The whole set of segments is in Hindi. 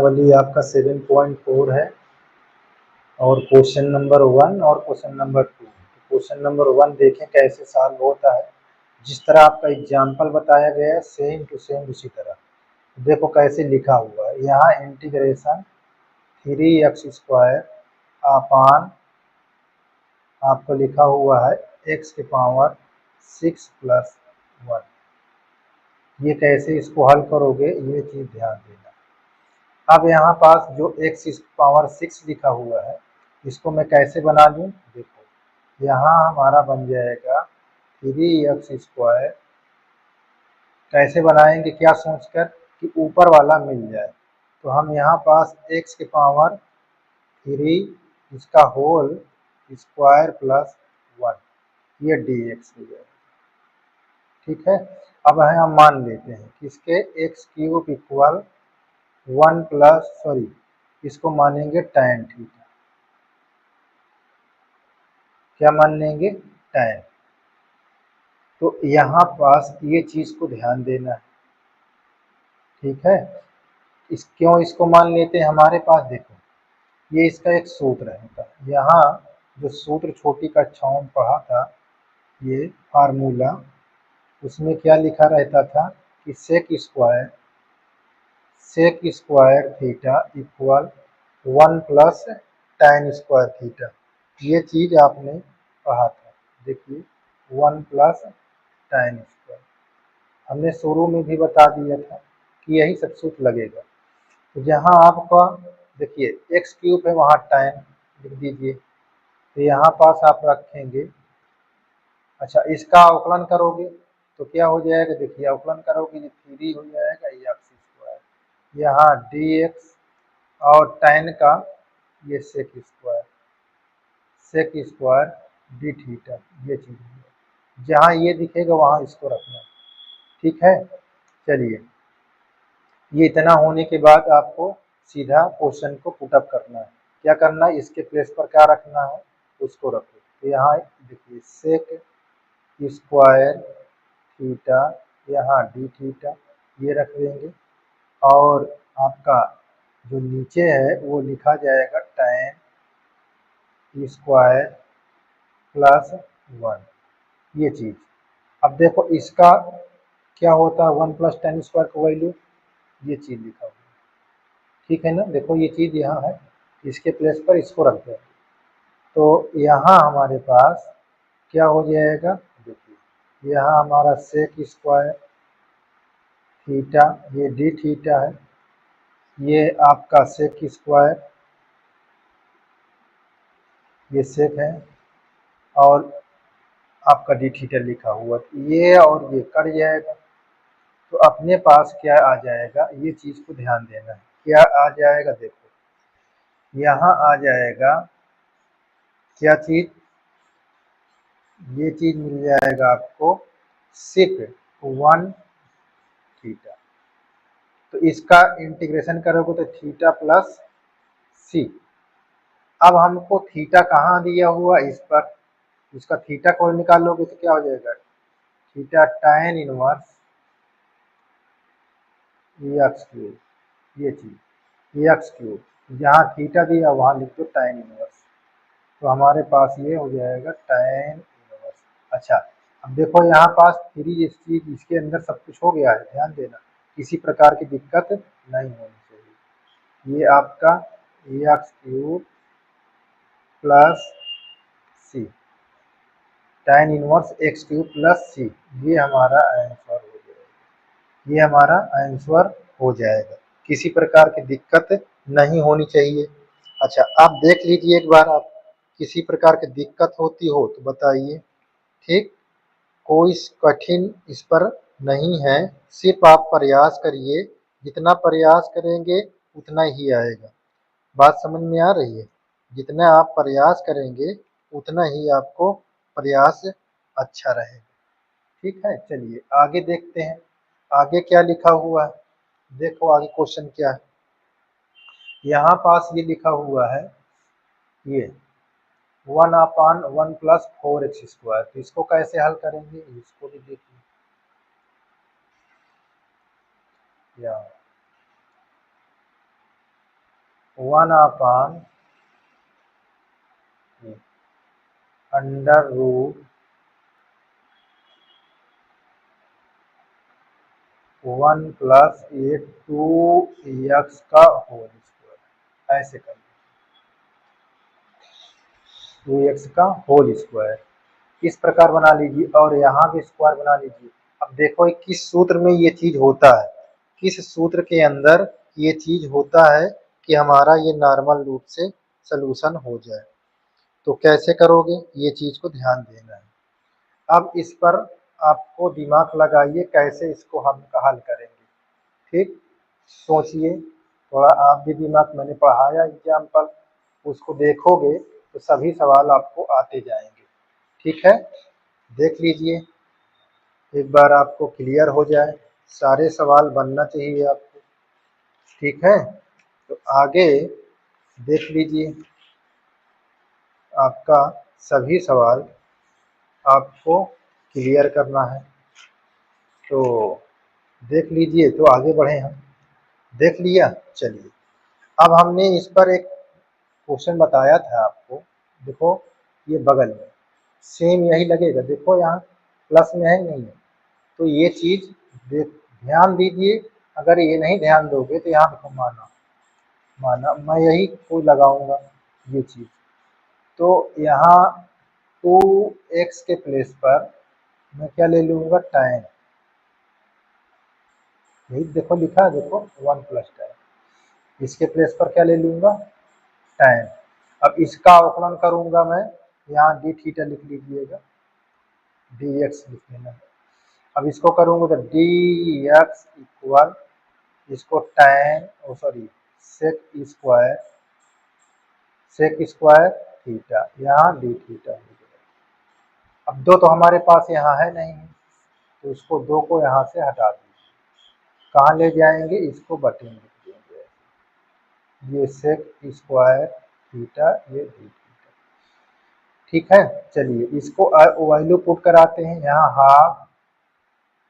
वाली आपका 7.4 है और क्वेश्चन नंबर 1 और क्वेश्चन नंबर 2। क्वेश्चन नंबर 1 देखें कैसे सॉल्व होता है। जिस तरह आपका एग्जाम्पल बताया गया है सेम टू सेम उसी तरह देखो कैसे लिखा हुआ है। यहाँ इंटीग्रेशन 3x² अपान आपको लिखा हुआ है x की पावर 6 + 1। ये कैसे इसको हल करोगे ये चीज़ ध्यान देना। अब यहाँ पास जो x की पावर 6 लिखा हुआ है इसको मैं कैसे बना लूँ, देखो यहाँ हमारा बन जाएगा 3x²। कैसे बनाएंगे क्या सोचकर कि ऊपर वाला मिल जाए, तो हम यहाँ पास x की पावर 3 इसका होल स्क्वायर प्लस 1 ये dx हो जाएगा। ठीक है, अब हम मान लेते हैं कि इसके x³ इक्वल 1 प्लस इसको मानेंगे tan थीटा। क्या मान लेंगे, tan। तो यहाँ पास ये चीज़ को ध्यान देना है। ठीक है, क्यों इसको मान लेते हैं, हमारे पास देखो ये इसका एक सूत्र है। यहाँ जो सूत्र छोटी कक्षाओं में पढ़ा था ये फार्मूला, उसमें क्या लिखा रहता था कि sec² theta equal 1 plus tan² theta. ये चीज़ आपने पढ़ा था, देखिए 1 प्लस tan²। हमने शुरू में भी बता दिया था कि यही सब सूत्र लगेगा। तो जहाँ आपका देखिए x³ है वहाँ tan लिख दीजिए, तो यहाँ पास आप रखेंगे। अच्छा, इसका अवकलन करोगे तो क्या हो जाएगा, देखिए अवकलन करोगे ये 3 हो जाएगा x², यहाँ dx और tan का ये sec² d थीटा ये चीज़ है। जहाँ ये दिखेगा वहाँ इसको रखना। ठीक है, चलिए ये इतना होने के बाद आपको सीधा क्वेश्चन को पुटअप करना है। क्या करना है, इसके प्लेस पर क्या रखना है उसको रखो। तो यहाँ देखिए sec² थीटा यहाँ d थीटा ये रख देंगे और आपका जो नीचे है वो लिखा जाएगा tan² प्लस 1 ये चीज़। अब देखो इसका क्या होता है 1 प्लस tan² का वैल्यू, ये चीज़ लिखा हुआ है। ठीक है ना, देखो ये चीज़ यहाँ है, इसके प्लेस पर इसको रख दें तो यहाँ हमारे पास क्या हो जाएगा, देखिए यहाँ हमारा sec² थीटा ये d थीटा है, ये आपका sec² ये सेक है और आपका d थीटा लिखा हुआ, ये और ये कट जाएगा। तो अपने पास क्या आ जाएगा, ये चीज़ को ध्यान देना है। क्या आ जाएगा, देखो यहाँ आ जाएगा क्या चीज़, ये चीज़ मिल जाएगा आपको sec² थीटा। तो इसका इंटीग्रेशन करोगे तो थीटा प्लस c। अब हमको थीटा कहाँ दिया हुआ, इस पर, इसका थीटा को निकालोगे तो क्या हो जाएगा, थीटा tan इनवर्स x³, ये चीज़ x³ जहाँ थीटा दिया वहाँ लिख दो tan इनवर्स, तो हमारे पास ये हो जाएगा tan इनवर्स। अच्छा, अब देखो यहाँ पास 3 चीज़ इसके अंदर सब कुछ हो गया है, ध्यान देना किसी प्रकार की दिक्कत नहीं होनी चाहिए। ये आपका x³ plus c tan inverse x³ plus c, ये हमारा आंसर हो जाएगा। ये हमारा आंसर हो जाएगा, किसी प्रकार की दिक्कत नहीं होनी चाहिए। अच्छा, आप देख लीजिए एक बार, आप किसी प्रकार की दिक्कत होती हो तो बताइए। ठीक, कोई कठिन इस पर नहीं है, सिर्फ आप प्रयास करिए, जितना प्रयास करेंगे उतना ही आएगा। बात समझ में आ रही है, जितना आप प्रयास करेंगे उतना ही आपको प्रयास अच्छा रहेगा। ठीक है, चलिए आगे देखते हैं आगे क्या लिखा हुआ है। देखो आगे क्वेश्चन क्या है, यहाँ पास ये लिखा हुआ है ये 1/1 प्लस 4x²। तो इसको कैसे हल करेंगे, इसको भी देखिए। यहाँ one upon under root 1 plus ये 2x का होल स्क्वायर, ऐसे कर 2x का होल स्क्वायर इस प्रकार बना लीजिए, और यहाँ भी स्क्वायर बना लीजिए। अब देखो किस सूत्र में ये चीज होता है, किस सूत्र के अंदर ये चीज होता है कि हमारा ये नॉर्मल रूप से सलूशन हो जाए। तो कैसे करोगे, ये चीज को ध्यान देना है। अब इस पर आपको दिमाग लगाइए कैसे इसको हम हल करेंगे। ठीक, सोचिए थोड़ा आप भी दिमाग, मैंने पढ़ाया एग्जाम्पल, उसको देखोगे तो सभी सवाल आपको आते जाएंगे। ठीक है, देख लीजिए एक बार आपको क्लियर हो जाए, सारे सवाल बनना चाहिए आपको। ठीक है, तो आगे देख लीजिए, आपका सभी सवाल आपको क्लियर करना है। तो देख लीजिए, तो आगे बढ़े हम। देख लिया, चलिए अब हमने इस पर एक क्वेश्चन बताया था आपको। देखो ये बगल में सेम यही लगेगा, देखो यहाँ प्लस में है नहीं है, तो ये चीज ध्यान दीजिए। अगर ये नहीं ध्यान दोगे तो यहाँ देखो माना माना मैं यही कोई लगाऊंगा ये चीज, तो यहाँ 2x के प्लेस पर मैं क्या ले लूंगा, tan। यही देखो लिखा है, देखो 1 प्लस tan, इसके प्लेस पर क्या ले लूंगा, tan। अब इसका अवकलन करूंगा मैं, यहाँ डी थीटा लिख लीजिएगा, डी एक्स लिख लेना। अब इसको करूंगा तो डी एक्स इक्वल, इसको tan ओ सॉरी सेक स्क्वायर थीटा, यहाँ डी थीटा। अब दो तो हमारे पास यहाँ है नहीं, तो उसको दो को यहाँ से हटा दीजिए। कहाँ ले जाएंगे, इसको बटे में लिख देंगे, ये सेक स्क्वायर थीटा, ये डी थीटा। ठीक है, चलिए इसको वैल्यू पुट कराते हैं। यहाँ हाफ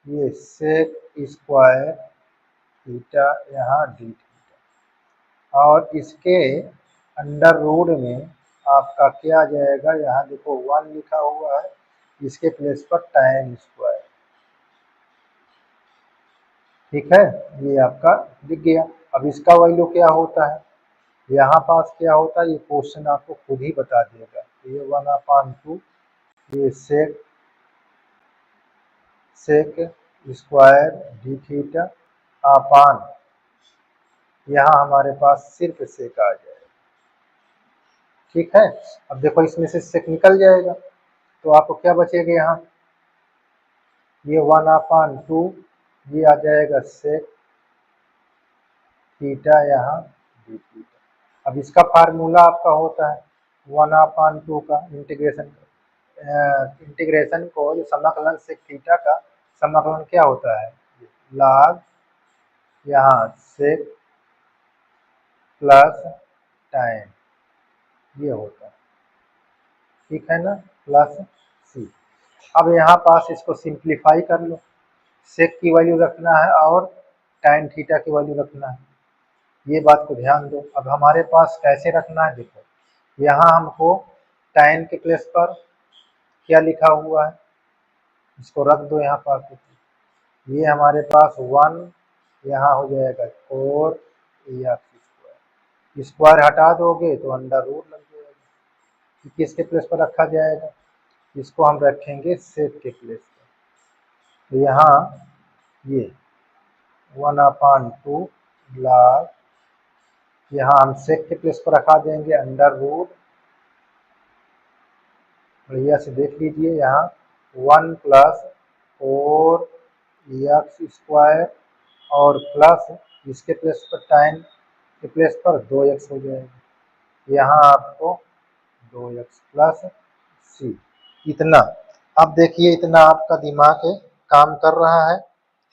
ये सेक स्क्वायर थीटा, यहाँ डी थीटा, और इसके अंडर रूट में आपका क्या आ जाएगा, यहाँ देखो 1 लिखा हुआ है, इसके प्लेस पर tan स्क्वायर। ठीक है, ये आपका दिख गया। अब इसका वैल्यू क्या होता है, यहाँ पास क्या होता है, ये क्वेश्चन आपको खुद ही बता देगा। ये 1/2 ये sec square d theta upon, यहाँ हमारे पास सिर्फ सेक आ जाएगा। ठीक है, अब देखो इसमें से सेक निकल जाएगा, तो आपको क्या बचेगा, यहाँ ये 1/2 ये आ जाएगा सेक थीटा, यहाँ डी थीटा। अब इसका फार्मूला आपका होता है 1/2 का इंटीग्रेशन को, जो समाकलन सेक थीटा का समाकलन क्या होता है, लॉग यहाँ सेक प्लस tan, ये होता है। ठीक है ना, प्लस सी। अब यहाँ पास इसको सिंप्लीफाई कर लो, सेक की वैल्यू रखना है और tan थीटा की वैल्यू रखना है, ये बात को ध्यान दो। अब हमारे पास कैसे रखना है, देखो यहाँ हमको tan के प्लेस पर क्या लिखा हुआ है, इसको रख दो यहाँ पास। ये हमारे पास 1 यहाँ हो जाएगा 4 स्क्वायर, स्क्वायर हटा दोगे तो अंडर रूट लग जाएगा। किसके प्लेस पर रखा जाएगा, इसको हम रखेंगे सेक के प्लेस पर। तो यहाँ ये 1/2 लॉग, यहाँ हम सेक के प्लेस पर रखा देंगे अंडर रूट, बढ़िया से देख लीजिए, यहाँ 1 प्लस 4 स्क्वायर और प्लस इसके प्लेस पर tan के प्लेस पर 2x हो जाएगा, यहाँ आपको 2x प्लस सी, इतना। अब देखिए इतना आपका दिमाग है, काम कर रहा है,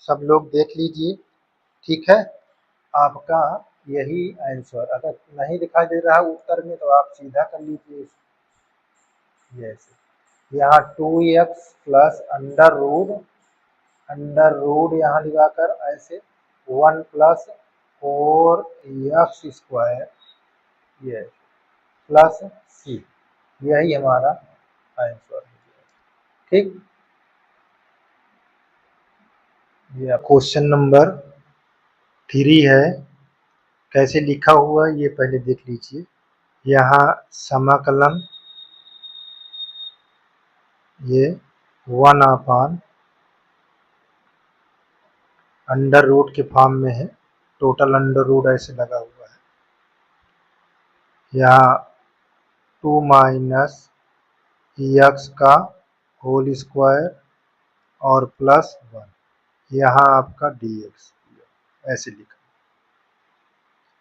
सब लोग देख लीजिए। ठीक है, आपका यही आंसर, अगर नहीं दिखाई दे रहा है उत्तर में तो आप सीधा कर लीजिए जैसे, यहाँ 2x प्लस अंडर रूट यहाँ लगाकर ऐसे 1 प्लस 4 स्क्वायर ये प्लस सी, यही हमारा आंसर है। ठीक, ये क्वेश्चन नंबर 3 है। कैसे लिखा हुआ है ये पहले देख लीजिए। यहाँ समाकलन ये 1/, अंडर रूट के फॉर्म में है, टोटल अंडर रूट ऐसे लगा हुआ है। यहाँ 2 माइनस एक्स का होल स्क्वायर और प्लस 1, यहाँ आपका dx ऐसे लिखा,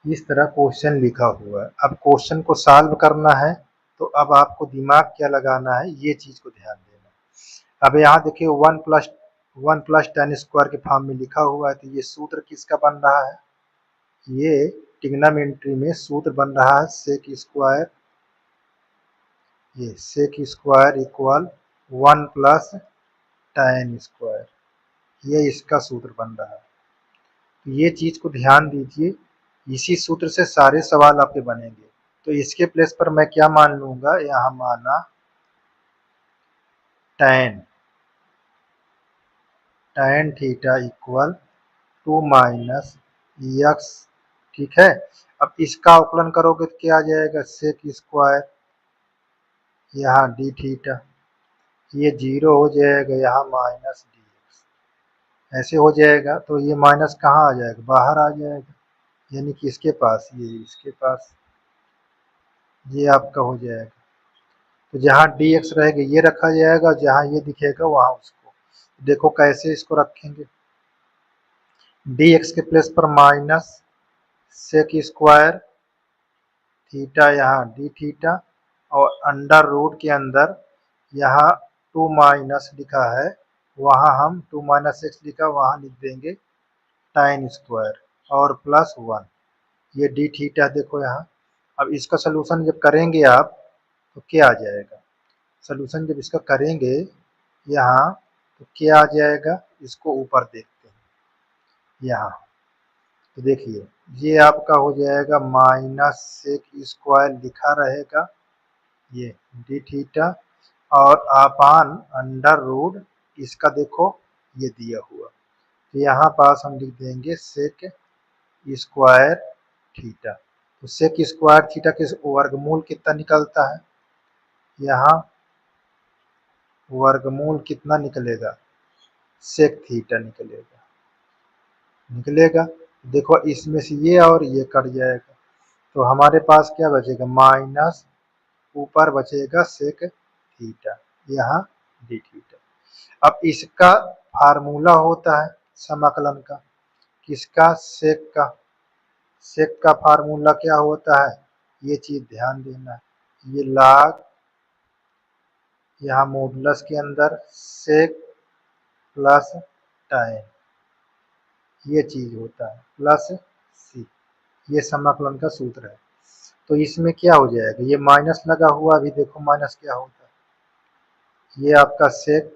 इस तरह क्वेश्चन लिखा हुआ है। अब क्वेश्चन को सॉल्व करना है तो अब आपको दिमाग क्या लगाना है, ये चीज को ध्यान देना है। अब यहाँ देखिए 1 + 10 स्क्वायर के फॉर्म में लिखा हुआ है, तो ये सूत्र किसका बन रहा है, ये ट्रिग्नोमेट्री में सूत्र बन रहा है सेक स्क्वायर, ये sec square equal 1 + tan square, ये इसका सूत्र बन रहा है। तो ये चीज को ध्यान दीजिए, इसी सूत्र से सारे सवाल आपके बनेंगे। तो इसके प्लेस पर मैं क्या मान लूंगा, यहाँ माना tan theta equal 2 minus x, ठीक है। अब इसका अवकलन करोगे तो क्या आ जाएगा, सेक स्क्वायर, यहाँ डी थीटा, ये 0 हो जाएगा, यहाँ माइनस डी एक्स, ऐसे हो जाएगा। तो ये माइनस कहाँ आ जाएगा, बाहर आ जाएगा, यानी कि इसके पास, ये इसके पास, ये आपका हो जाएगा। तो जहाँ डी एक्स रहेगा ये रखा जाएगा, जहाँ ये दिखेगा वहाँ उसको। देखो कैसे इसको रखेंगे, डी एक्स के प्लेस पर माइनस सेक स्क्वायर थीटा, यहाँ डी थीटा, और अंडर रूट के अंदर यहाँ 2 माइनस लिखा है, वहाँ हम 2 माइनस एक्स लिखा, वहाँ लिख देंगे tan स्क्वायर और प्लस 1, ये डी थीटा देखो यहाँ। अब इसका सलूशन जब करेंगे आप तो क्या आ जाएगा, सलूशन जब इसका करेंगे यहाँ तो क्या आ जाएगा, इसको ऊपर देखते हैं यहाँ। तो देखिए ये आपका हो जाएगा माइनस सेक स्क्वायर लिखा रहेगा, ये डी थीटा, और अपान अंडर रूट इसका देखो ये दिया हुआ, तो यहाँ पास हम लिख देंगे सेक स्क्वायर थीटा। तो सेक स्क्वायर थीटा के वर्गमूल कितना निकलता है, यहाँ वर्गमूल कितना निकलेगा, सेक थीटा निकलेगा। देखो इसमें से ये और ये कट जाएगा, तो हमारे पास क्या बचेगा, माइनस ऊपर बचेगा सेक थीटा, यहाँ डी थीटा। अब इसका फार्मूला होता है समाकलन का, किसका, सेक का फार्मूला क्या होता है, ये चीज ध्यान देना है, ये log, यहाँ मॉडुलस के अंदर सेक प्लस tan, ये चीज होता है प्लस सी, ये समाकलन का सूत्र है। तो इसमें क्या हो जाएगा, ये माइनस लगा हुआ, अभी देखो माइनस क्या होता है, ये आपका सेक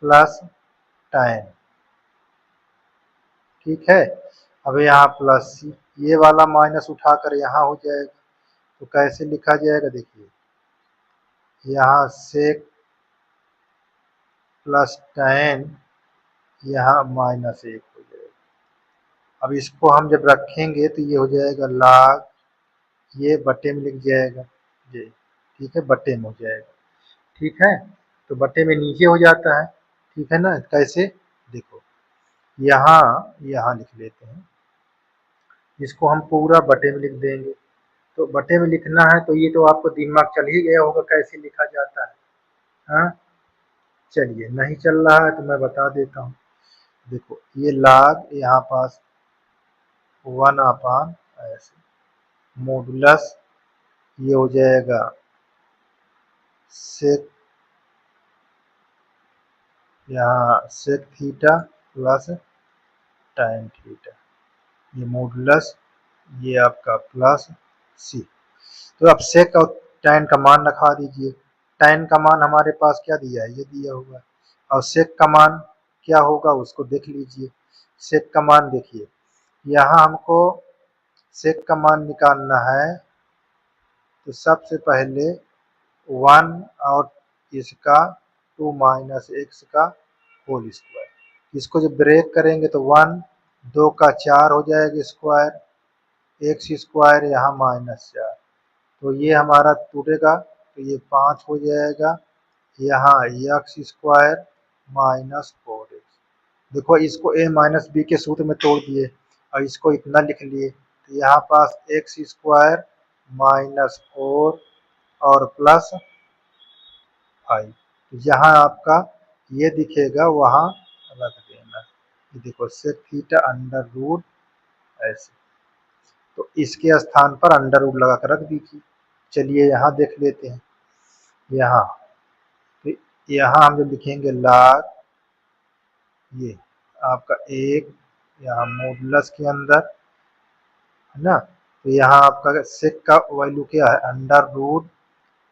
प्लस tan, ठीक है। अब यहाँ प्लस सी, ये वाला माइनस उठाकर यहाँ हो जाएगा, तो कैसे लिखा जाएगा, देखिए यहाँ सेक प्लस tan, यहाँ -1 हो जाएगा। अब इसको हम जब रखेंगे तो ये हो जाएगा log, ये बटे में लिख जाएगा ये, ठीक है, बटे में हो जाएगा, ठीक है। तो बटे में नीचे हो जाता है, ठीक है ना। कैसे, देखो यहाँ लिख लेते हैं, इसको हम पूरा बटे में लिख देंगे। तो बटे में लिखना है तो ये तो आपको दिमाग चल ही गया होगा कैसे लिखा जाता है, हाँ। चलिए नहीं चल रहा है तो मैं बता देता हूँ, देखो ये log यहाँ पास 1/, ऐसे मॉडुलस, ये हो जाएगा सेक, यहाँ sec theta plus tan theta, ये मॉडुलस, ये आपका प्लस सी। तो अब सेक और tan का मान रखा दीजिए, tan का मान हमारे पास क्या दिया है, ये दिया हुआ है, और सेक का मान क्या होगा उसको देख लीजिए। सेक का मान देखिए, यहाँ हमको सेक का मान निकालना है तो सबसे पहले 1 और इसका 2 माइनस एक्स का होल स्क्वायर। इसको जब ब्रेक करेंगे तो 1 2 का 4 हो जाएगा स्क्वायर, एक्स स्क्वायर यहाँ -4, तो ये हमारा टूटेगा तो ये 5 हो जाएगा, यहाँ एक्स स्क्वायर -4x। देखो इसको a माइनस बी के सूत्र में तोड़ दिए और इसको इतना लिख लिए, तो यहाँ पास एक्स स्क्वायर -4 और +5। यहाँ आपका ये दिखेगा, वहाँ रख देना। ये देखो सेक थीटा अंडर रूट ऐसे, तो इसके स्थान पर अंडर रूट लगा कर रख दीजिए। चलिए यहाँ देख लेते हैं। यहाँ तो यहाँ हम जो लिखेंगे log ये आपका 1 यहाँ मॉडुलस के अंदर है ना, तो यहाँ आपका सेक का वैल्यू क्या है अंडर रूट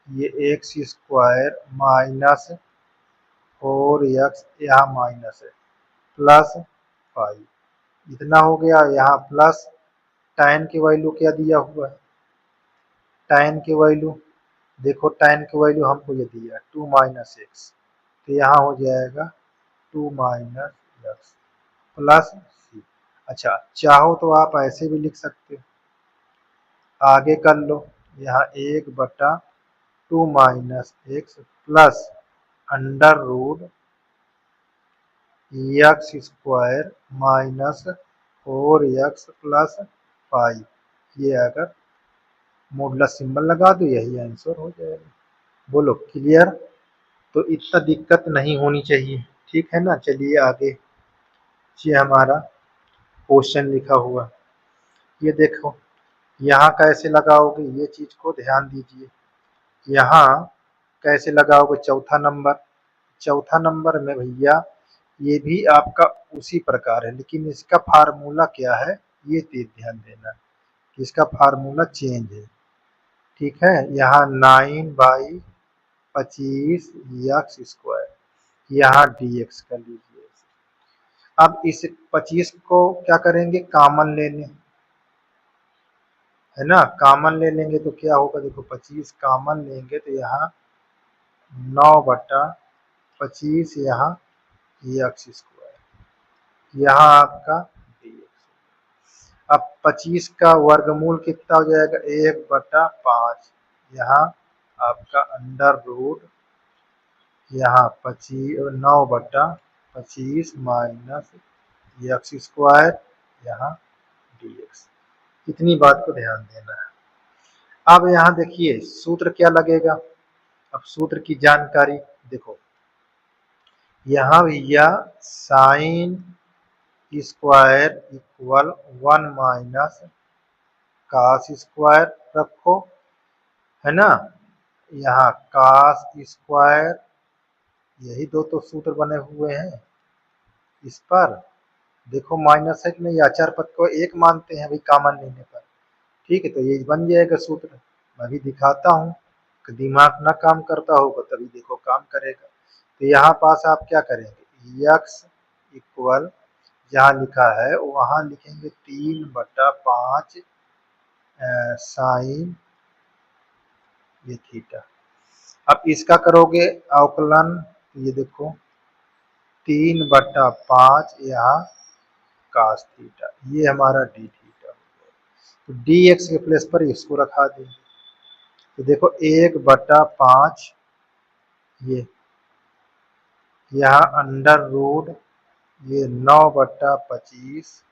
ये एक्स स्क्वायर -4x, यहाँ माइनस है +5, इतना हो गया। यहाँ प्लस tan की वैल्यू क्या दिया हुआ है, tan की वैल्यू देखो, tan की वैल्यू हमको ये दिया 2 माइनस एक्स, तो यहाँ हो जाएगा 2 माइनस एक्स प्लस सी। अच्छा चाहो तो आप ऐसे भी लिख सकते हो, आगे कर लो, यहाँ 1/2 minus x plus under root x square -4x + 5। ये अगर मॉडुलस सिंबल लगा दो यही आंसर हो जाएगा। बोलो क्लियर? तो इतना दिक्कत नहीं होनी चाहिए, ठीक है ना। चलिए आगे, ये हमारा क्वेश्चन लिखा हुआ, ये देखो यहाँ कैसे लगाओगे, ये चीज को ध्यान दीजिए। यहाँ कैसे लगाओगे, चौथा नंबर में भैया ये भी आपका उसी प्रकार है, लेकिन इसका फार्मूला क्या है ये ध्यान देना, इसका फार्मूला चेंज है, ठीक है। यहाँ 9/25 एक्स स्क्वायर, यहाँ dx कर लीजिए। अब इस 25 को क्या करेंगे, कॉमन लेने, है ना, कॉमन ले लेंगे तो क्या होगा, देखो 25 कॉमन लेंगे तो यहाँ 9/25 यहाँ एक्स स्क्वायर, यहाँ आपका dx। अब 25 का वर्गमूल कितना हो जाएगा, 1/5, यहाँ आपका अंडर रूट यहाँ 9/25 माइनस एक्स स्क्वायर यहाँ dx। इतनी बात को ध्यान देना है। अब यहाँ देखिए सूत्र क्या लगेगा, अब सूत्र की जानकारी देखो, यहाँ भैया sine square equal 1 minus cos square रखो, है ना। यहाँ कास स्क्वायर, यही दो तो सूत्र बने हुए हैं। इस पर देखो माइनस है कि नहीं, आचार पद को एक मानते हैं भाई कॉमन लेने पर, ठीक है। तो ये बन जाएगा सूत्र, मैं भी दिखाता हूँ, दिमाग ना काम करता होगा तभी देखो काम करेगा। तो यहाँ पास आप क्या करेंगे, x इक्वल जहाँ लिखा है वहाँ लिखेंगे 3/5 साइन ये थीटा। अब इसका करोगे अवकलन, ये देखो 3/5 यहाँ कास थीटा, ये हमारा डी थीटा हो गया। तो डी एक्स के प्लेस पर इसको रखा देंगे, तो देखो 1/5 ये यहाँ अंडर रूट ये 9/25।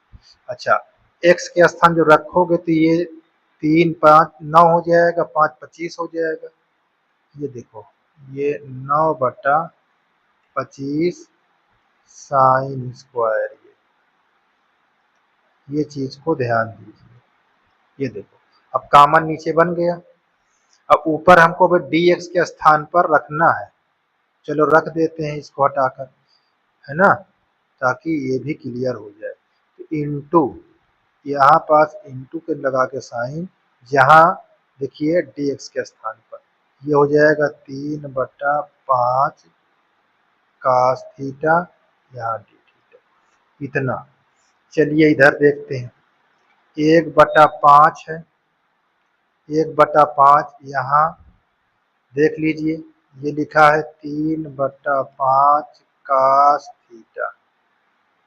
अच्छा एक्स के स्थान जो रखोगे तो ये 3 5 9 हो जाएगा, 5 25 हो जाएगा। ये देखो ये 9/25 साइन स्क्वायर, ये चीज को ध्यान दीजिए। ये देखो अब कॉमन नीचे बन गया, अब ऊपर हमको भी डी एक्स के स्थान पर रखना है, चलो रख देते हैं इसको हटाकर, है ना, ताकि ये भी क्लियर हो जाए। तो इंटू यहाँ पास इंटू के लगा के साइन, जहाँ देखिए डी एक्स के स्थान पर ये हो जाएगा 3/5 कास थीटा यहाँ डी थीटा, इतना। चलिए इधर देखते हैं, 1/5 है, 1/5 यहाँ देख लीजिए, ये लिखा है 3/5 cos थीटा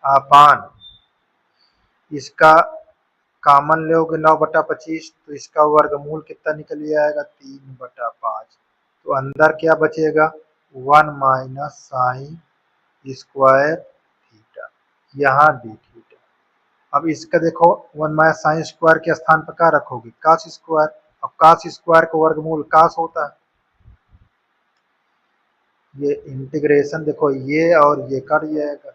अपान इसका कॉमन लोगे 9/25 तो इसका वर्गमूल कितना निकल आएगा 3/5। तो अंदर क्या बचेगा 1 माइनस साइन स्क्वायर थीटा, यहाँ डी थीटा। अब इसका देखो 1 माइनस साइन स्क्वायर के स्थान पर क्या रखोगे cos स्क्वायर। अब cos स्क्वायर का वर्गमूल cos होता है। ये इंटीग्रेशन देखो ये और ये कट जाएगा,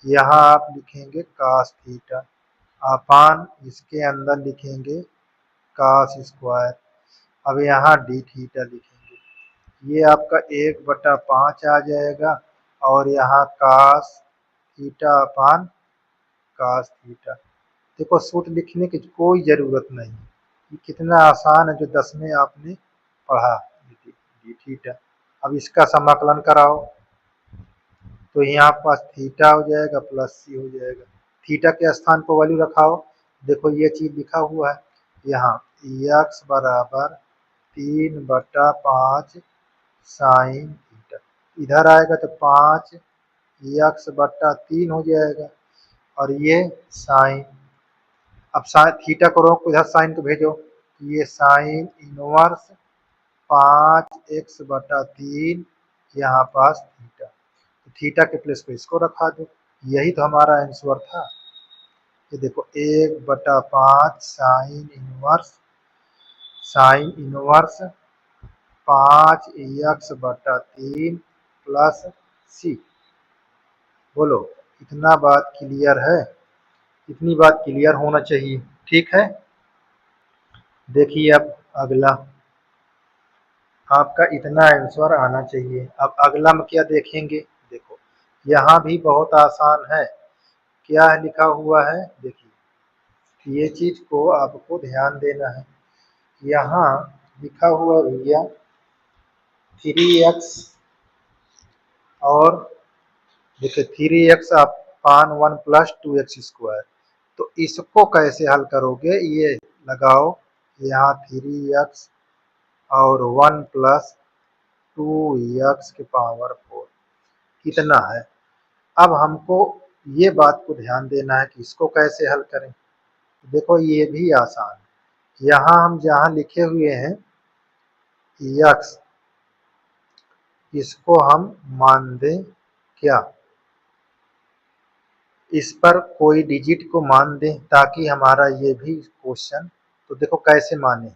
यहाँ आप लिखेंगे cos थीटा अपान इसके अंदर लिखेंगे cos स्क्वायर। अब यहाँ डी थीटा लिखेंगे, ये आपका 1/5 आ जाएगा और यहाँ cos theta upon cos theta. देखो सूत्र लिखने की कोई ज़रूरत नहीं, ये कितना आसान है जो 10 में आपने पढ़ा डी थीटा। अब इसका समाकलन कराओ तो यहाँ पास थीटा हो जाएगा प्लस सी हो जाएगा, थीटा के स्थान पर वैल्यू रखाओ। देखो ये चीज़ लिखा हुआ है यहाँ x बराबर 3/5 साइन थीटा, इधर आएगा तो 5x/3 हो जाएगा और ये साइन। अब साइन थीटा को रोक इधर साइन को भेजो, ये साइन इनवर्स 5x/3 यहाँ पास थीटा, तो थीटा के प्लेस पे इसको रखा दो, यही तो हमारा आंसर था। ये देखो 1/5 साइन इनवर्स 5x/3 प्लस सी। बोलो इतना बात क्लियर है, इतनी बात क्लियर होना चाहिए, ठीक है। देखिए अब अगला आपका इतना आंसर आना चाहिए। अब अगला में क्या देखेंगे, देखो यहाँ भी बहुत आसान है, क्या लिखा हुआ है देखिए, ये चीज को आपको ध्यान देना है। यहाँ लिखा हुआ भैया 3x और देखिए 3x अपान 1 प्लस 2x स्क्वायर, तो इसको कैसे हल करोगे, ये लगाओ यहाँ 3x और 1 प्लस 2x की पावर 4 कितना है। अब हमको ये बात को ध्यान देना है कि इसको कैसे हल करें। देखो ये भी आसान है, यहाँ हम जहाँ लिखे हुए हैं x, इसको हम मान दें क्या, इस पर कोई डिजिट को मान दें ताकि हमारा ये भी क्वेश्चन, तो देखो कैसे माने,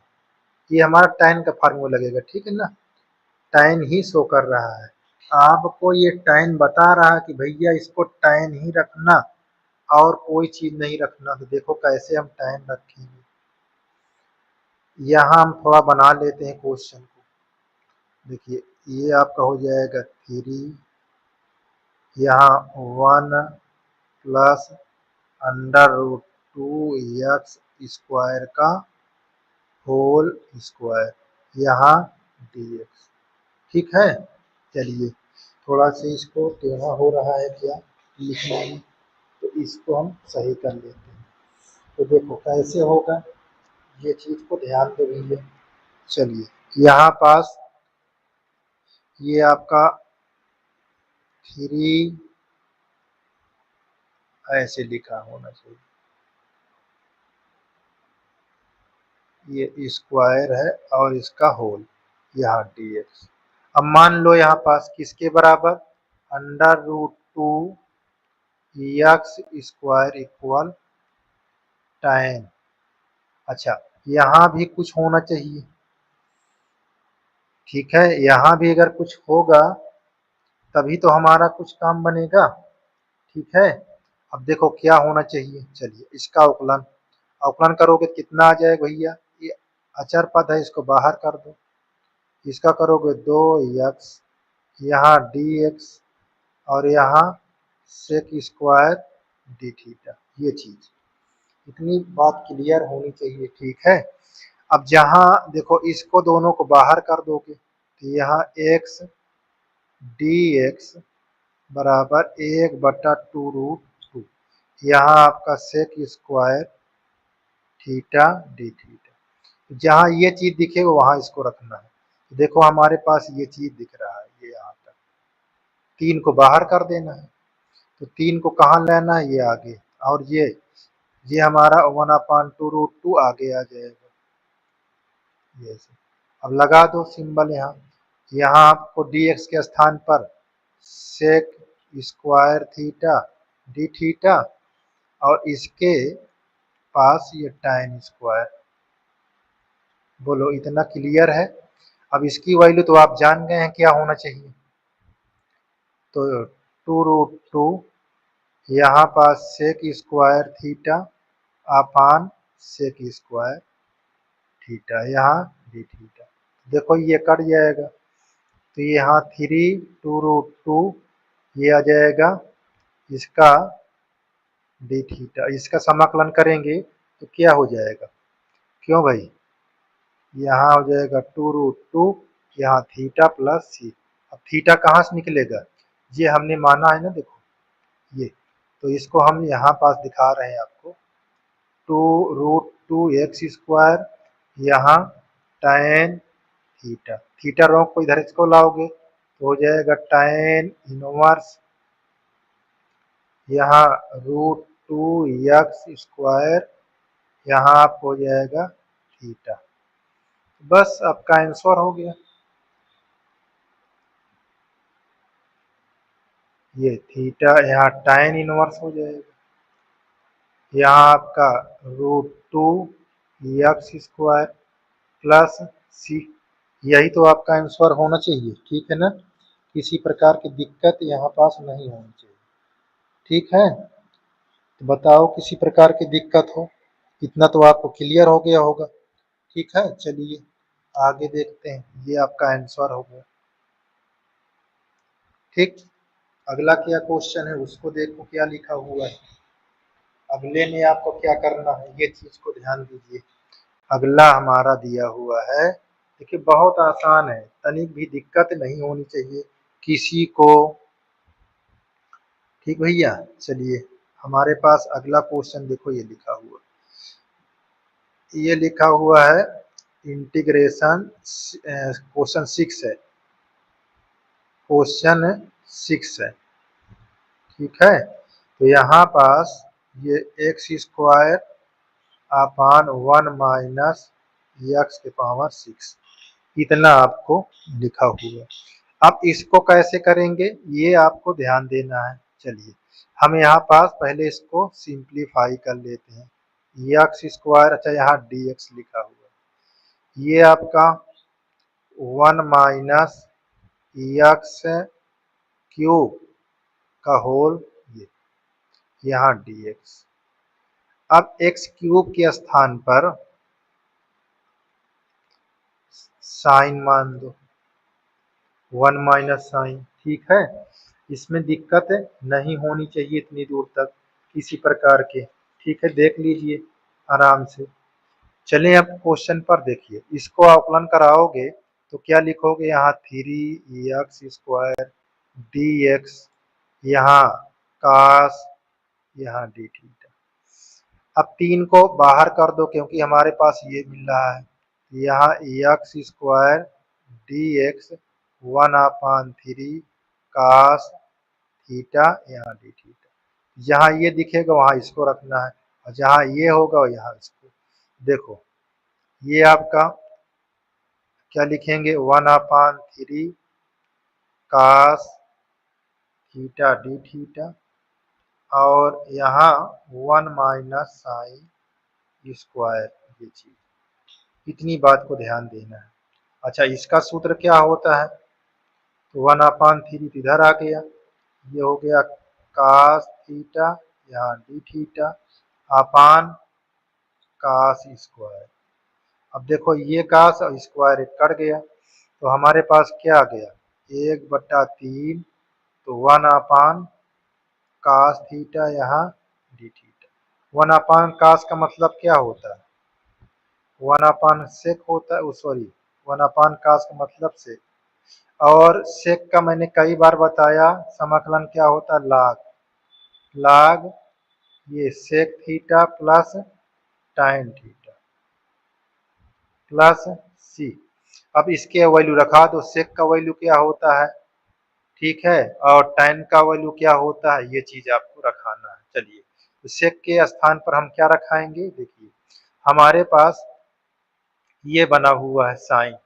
ये हमारा tan का फार्मूला लगेगा, ठीक है ना, tan ही शो कर रहा है। आपको ये tan बता रहा है कि भैया इसको tan ही रखना और कोई चीज नहीं रखना, तो देखो कैसे हम tan रखेंगे। यहाँ हम थोड़ा बना लेते हैं क्वेश्चन को, देखिए ये आपका हो जाएगा 3, यहाँ 1 प्लस √2x स्क्वायर का होल स्क्वायर, यहाँ dx, ठीक है। चलिए थोड़ा सा इसको टेढ़ा हो रहा है क्या लिखने में, तो इसको हम सही कर लेते हैं। तो देखो कैसे होगा, ये चीज को ध्यान दे भैया। चलिए यहाँ पास ये आपका 3 ऐसे लिखा होना चाहिए, ये स्क्वायर है और इसका होल यहाँ dx। अब मान लो यहाँ पास किसके बराबर √2 x स्क्वायर इक्वल tan। अच्छा यहाँ भी कुछ होना चाहिए, ठीक है, यहाँ भी अगर कुछ होगा तभी तो हमारा कुछ काम बनेगा, ठीक है। अब देखो क्या होना चाहिए, चलिए इसका अवकलन, अवकलन करोगे तो कितना आ जाएगा भैया, ये अचर पद है इसको बाहर कर दो, इसका करोगे 2x यहाँ dx और यहाँ सेक स्क्वायर डी थीटा, ये चीज इतनी बात क्लियर होनी चाहिए, ठीक है। अब जहाँ देखो इसको दोनों को बाहर कर दोगे तो यहाँ x dx बराबर 1/2√2, यहाँ आपका sec square theta d theta. जहाँ ये चीज दिखेगा वहां इसको रखना है। देखो हमारे पास ये चीज दिख रहा है, ये यहाँ तक, 3 को बाहर कर देना है। तो 3 को कहाँ लेना है, ये आगे, और ये हमारा 1/2 आगे आ जाएगा। ये से अब लगा दो सिंबल यहाँ। यहाँ आपको dx के स्थान पर sec square theta d theta, और इसके पास ये tan स्क्वायर। बोलो इतना क्लियर है। अब इसकी वैल्यू तो आप जान गए हैं क्या होना चाहिए। तो 2√2 यहाँ पास sec square theta upon sec square theta, यहाँ डी थीटा। देखो ये कट जाएगा, तो यहाँ 3/2√2 ये आ जाएगा इसका डी थीटा। इसका समाकलन करेंगे तो क्या हो जाएगा, क्यों भाई, यहाँ हो जाएगा 2√2, यहाँ थीटा प्लस सी। अब थीटा कहाँ से निकलेगा, ये हमने माना है ना, देखो ये, तो इसको हम यहाँ पास दिखा रहे हैं आपको। 2√2x², यहाँ tan थीटा, थीटा रोक को इधर इसको लाओगे तो हो जाएगा tan इनवर्स, यहाँ √2x², यहाँ आप हो जाएगा थीटा। बस आपका आंसर हो गया। ये थीटा यहाँ tan इनवर्स हो जाएगा, यहाँ आपका √2x² प्लस सी। यही तो आपका आंसर होना चाहिए, ठीक है ना। किसी प्रकार की दिक्कत यहाँ पास नहीं होनी चाहिए, ठीक है। तो बताओ किसी प्रकार की दिक्कत हो, इतना तो आपको क्लियर हो गया होगा, ठीक है। चलिए आगे देखते हैं, ये आपका आंसर हो गया, ठीक। अगला क्या क्वेश्चन है उसको देखो क्या लिखा हुआ है। अगले में आपको क्या करना है, ये चीज को ध्यान दीजिए। अगला हमारा दिया हुआ है, देखिए बहुत आसान है, तनिक भी दिक्कत नहीं होनी चाहिए किसी को, ठीक भैया। चलिए हमारे पास अगला क्वेश्चन देखो, ये लिखा हुआ, ये लिखा हुआ है इंटीग्रेशन, क्वेश्चन 6 है, क्वेश्चन 6 है, ठीक है। तो यहाँ पास ये x² अपान 1 माइनस x⁻⁶ इतना आपको लिखा हुआ है। अब इसको कैसे करेंगे ये आपको ध्यान देना है। चलिए हम यहाँ पास पहले इसको सिंप्लीफाई कर लेते हैं। x², अच्छा यहाँ dx लिखा हुआ है, ये आपका 1 माइनस x³ का होल, ये यहाँ dx। अब x³ के स्थान पर साइन मान दो, 1 माइनस साइन, ठीक है। इसमें दिक्कत नहीं होनी चाहिए इतनी दूर तक किसी प्रकार के, ठीक है। देख लीजिए आराम से। चलिए अब क्वेश्चन पर देखिए, इसको आकलन कराओगे तो क्या लिखोगे, यहाँ 3x² dx, यहाँ cos, यहाँ d थीटा। अब 3 को बाहर कर दो क्योंकि हमारे पास ये मिल रहा है, यहाँ x² dx 1/3 cos थीटा, यहाँ d थीटा। जहाँ ये दिखेगा वहाँ इसको रखना है, और जहाँ ये होगा यहाँ इसको। देखो ये आपका क्या लिखेंगे, 1/3 cos थीटा d थीटा, और यहाँ 1 माइनस साइन स्क्वायर, ये चीज, इतनी बात को ध्यान देना है। अच्छा इसका सूत्र क्या होता है, तो 1/3 इधर आ गया, ये हो गया cos थीटा, यहाँ d theta upon cos square. अब देखो ये cos और स्क्वायर कट गया, तो हमारे पास क्या आ गया, 1/3, तो 1/cos थीटा, यहाँ d थीटा। 1/cos का मतलब क्या होता है, 1/sec होता है, सॉरी 1/cos का मतलब sec, और सेक का मैंने कई बार बताया समाकलन क्या होता है, log, ये sec theta plus tan theta plus c. अब इसके वैल्यू रखा तो सेक का वैल्यू क्या होता है, ठीक है, और tan का वैल्यू क्या होता है, ये चीज आपको रखाना है। चलिए तो सेक के स्थान पर हम क्या रखाएंगे, देखिए हमारे पास ये बना हुआ है साइन,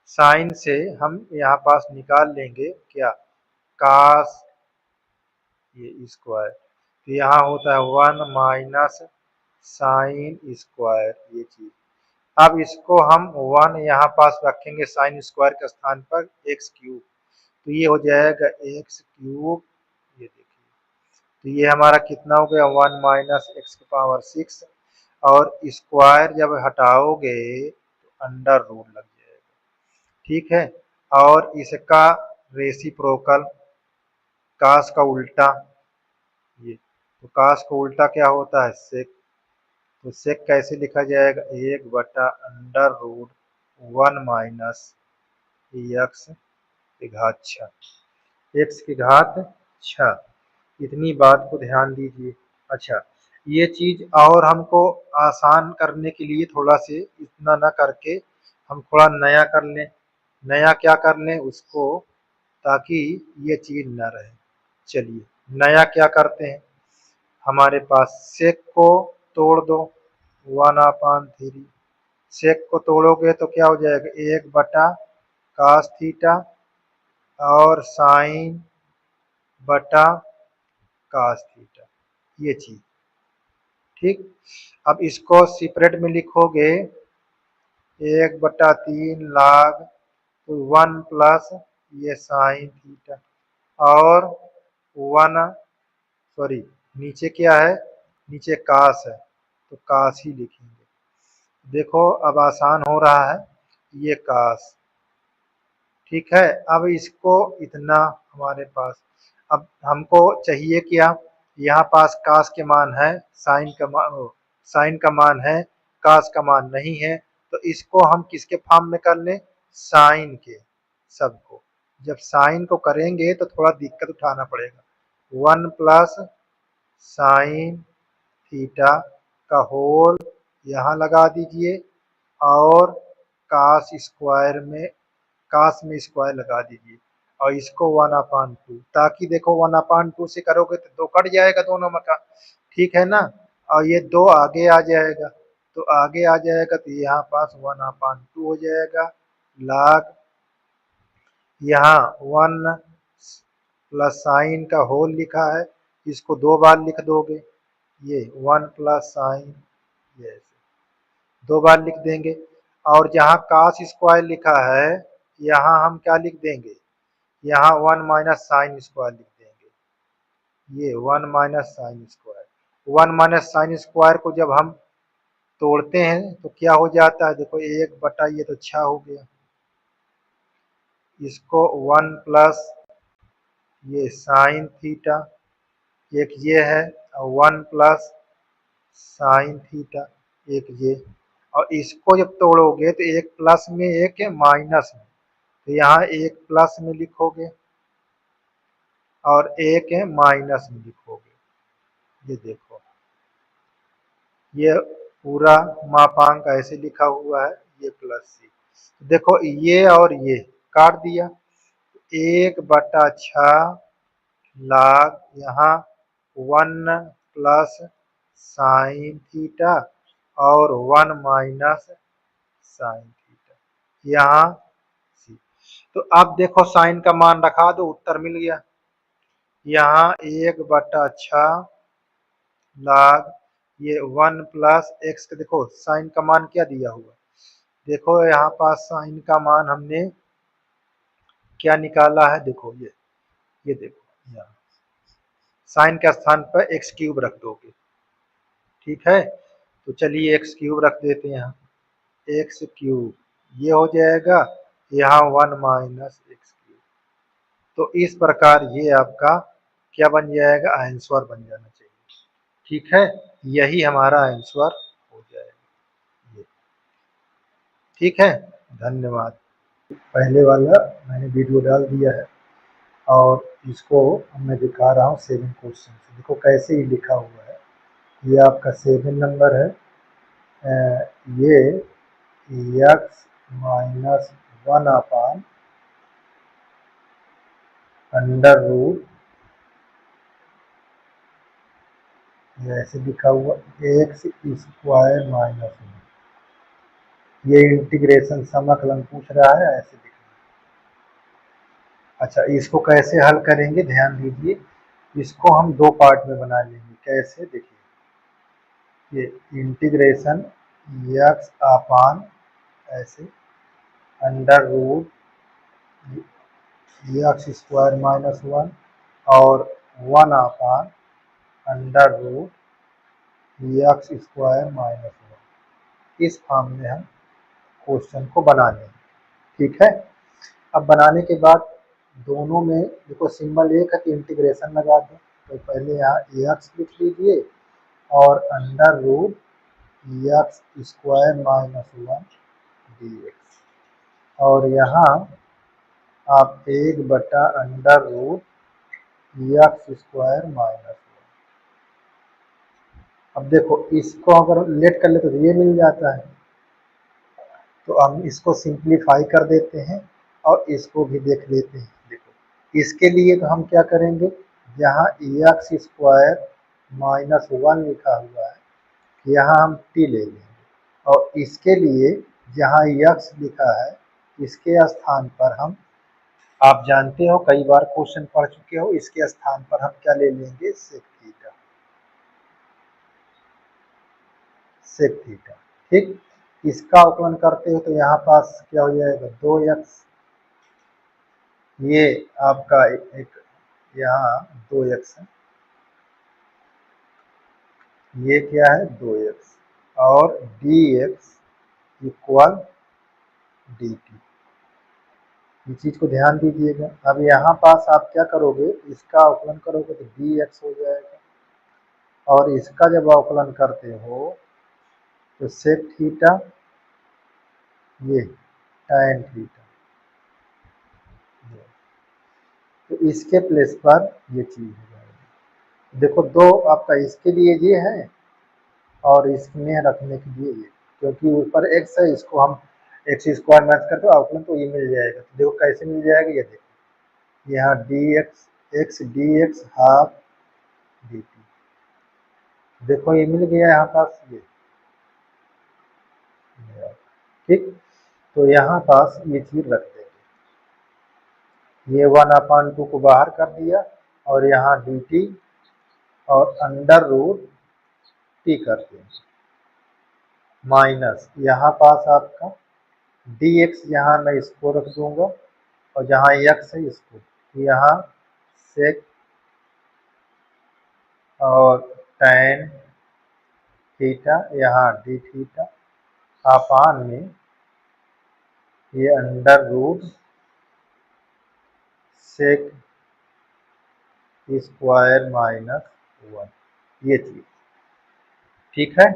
साइन से हम यहाँ पास निकाल लेंगे क्या, कास ये स्क्वायर, तो यहाँ होता है 1 माइनस साइन स्क्वायर ये चीज। अब इसको हम 1 यहाँ पास रखेंगे साइन स्क्वायर के स्थान पर एक्स क्यूब, तो ये हो जाएगा एक्स क्यूब, ये देखिए तो ये हमारा कितना हो गया 1 माइनस एक्स की पावर 6, और स्क्वायर जब हटाओगे तो अंडर रूट लग जाएगा, ठीक है। और इसका रेसिप्रोकल कास का उल्टा, ये तो कास का उल्टा क्या होता है सेक, तो सेक कैसे लिखा जाएगा, 1/√1 माइनस एक्स की घात 6, एक्स की घात 6, इतनी बात को ध्यान दीजिए। अच्छा ये चीज और हमको आसान करने के लिए थोड़ा से इतना ना करके हम थोड़ा नया कर लें, नया क्या कर लें उसको, ताकि ये चीज न रहे। चलिए नया क्या करते हैं, हमारे पास सेक को तोड़ दो 1/3, सेक को तोड़ोगे तो क्या हो जाएगा 1/cos थीटा और साइन बटा cos थीटा, ये चीज ठीक। अब इसको सेपरेट में लिखोगे 1/3 log 1 प्लस ये साइन थीटा और 1, सॉरी नीचे क्या है, नीचे कास है तो कास ही लिखेंगे। देखो अब आसान हो रहा है, ये कास, ठीक है। अब इसको इतना हमारे पास, अब हमको चाहिए क्या, यहाँ पास कास के मान है, साइन का मान, साइन का मान है, कास का मान नहीं है, तो इसको हम किसके फॉर्म में कर लें, साइन के सबको। जब साइन को करेंगे तो थोड़ा दिक्कत उठाना पड़ेगा, 1 प्लस साइन थीटा का होल यहाँ लगा दीजिए और कास स्क्वायर में, कास में स्क्वायर लगा दीजिए और इसको 1/2, ताकि देखो 1/2 से करोगे तो 2 कट जाएगा दोनों में का, ठीक है ना, और ये 2 आगे आ जाएगा, तो आगे आ जाएगा तो यहाँ पास 1/2 हो जाएगा, log यहाँ 1 प्लस साइन का होल लिखा है, इसको 2 बार लिख दोगे, ये 1 प्लस साइन, ये 2 बार लिख देंगे, और जहाँ कास स्क्वायर लिखा है यहाँ हम क्या लिख देंगे, यहाँ 1 माइनस साइन स्क्वायर लिख देंगे, ये 1 minus sine square, 1 minus sine square को जब हम तोड़ते हैं तो क्या हो जाता है, देखो 1 ये तो 6 हो गया, इसको 1 प्लस ये साइन थीटा, एक ये है, और 1 प्लस साइन थीटा एक ये, और इसको जब तोड़ोगे तो एक प्लस में एक माइनस में, तो यहाँ एक प्लस में लिखोगे और एक माइनस में लिखोगे, ये देखो ये पूरा मापांक ऐसे लिखा हुआ है, ये प्लस सी, देखो ये और ये काट दिया, 1/6 log यहाँ 1 प्लस साइन थीटा और 1 माइनस साइन थीटा, यहाँ सी। तो अब देखो साइन का मान रखा दो, उत्तर मिल गया, यहाँ 1/6 log ये 1 प्लस एक्स का, देखो साइन का मान क्या दिया हुआ, देखो यहाँ पास साइन का मान हमने क्या निकाला है, देखो ये देखो यहाँ साइन के स्थान पर एक्स क्यूब रख दोगे, ठीक है, तो चलिए एक्स क्यूब रख देते हैं यहाँ, एक्स क्यूब ये हो जाएगा, यहाँ 1 माइनस एक्स क्यूब, तो इस प्रकार ये आपका क्या बन जाएगा, आंसर बन जाना चाहिए, ठीक है, यही हमारा आंसर हो जाएगा ये, ठीक है। धन्यवाद। पहले वाला मैंने वीडियो डाल दिया है और इसको मैं दिखा रहा हूँ 7 क्वेश्चन से, देखो कैसे ही लिखा हुआ है, ये आपका 7 नंबर है ये x minus one upon under root, ऐसे लिखा हुआ एक्स स्क्वायर माइनस वन, ये इंटीग्रेशन समाकलन पूछ रहा है, ऐसे लिखना। अच्छा, इसको कैसे हल करेंगे ध्यान दीजिए, इसको हम दो पार्ट में बना लेंगे। कैसे, देखिए, ये इंटीग्रेशन एक्स अपान ऐसे under root x square minus one और one upon under root x square minus one, इस फॉर्म में हम क्वेश्चन को बना लेंगे। ठीक है, अब बनाने के बाद दोनों में देखो सिंबल एक है कि इंटीग्रेशन लगा दो, तो पहले यहाँ एक्स लिख लीजिए और under root x square minus one d x, और यहाँ आप एक बटा under root x square minus one. अब देखो इसको अगर लेट कर ले तो ये मिल जाता है, तो हम इसको सिंप्लीफाई कर देते हैं और इसको भी देख लेते हैं। देखो इसके लिए तो हम क्या करेंगे, यहाँ एक्स स्क्वायर माइनस वन लिखा हुआ है, यहाँ हम टी ले लेंगे, और इसके लिए जहाँ एक्स लिखा है इसके स्थान पर हम, आप जानते हो कई बार क्वेश्चन पढ़ चुके हो, इसके स्थान पर हम क्या ले लेंगे, सेक थीटा, सेक थीटा। ठीक, इसका अवकलन करते हो तो यहाँ पास क्या हो जाएगा, दो एक्स, ये आपका एक यहाँ दो एक्स है, ये क्या है दो एक्स, और D x equal D T, ये चीज को ध्यान दीजिएगा। अब यहाँ पास आप क्या करोगे, इसका अवकलन करोगे तो डी एक्स हो जाएगा, और इसका जब अवकलन करते हो तो सेक थीटा, ये tan थीटा, तो इसके प्लेस पर ये चीज हो जाएगी। देखो दो आपका इसके लिए ये है और इसमें रखने के लिए ये, क्योंकि ऊपर एक्स है, इसको हम एक्स स्क्वायर मैच करते हो अवकलन तो ये मिल जाएगा। तो देखो कैसे मिल जाएगा, ये देखो यहाँ D x half D T, देखो ये मिल गया यहाँ पास ये। ठीक, तो यहाँ पास ये चीज रख देंगे, ये वन अपान टू को बाहर कर दिया और यहाँ डी टी और अंडर रूट टी करते हैं, माइनस यहाँ पास आपका डी एक्स, यहाँ मैं इसको रख दूंगा और जहाँ एक्स है इसको, यहाँ सेक और tan थीटा, यहाँ डी थीटा अपान में ये under root sec square minus one, ये चीज। ठीक है,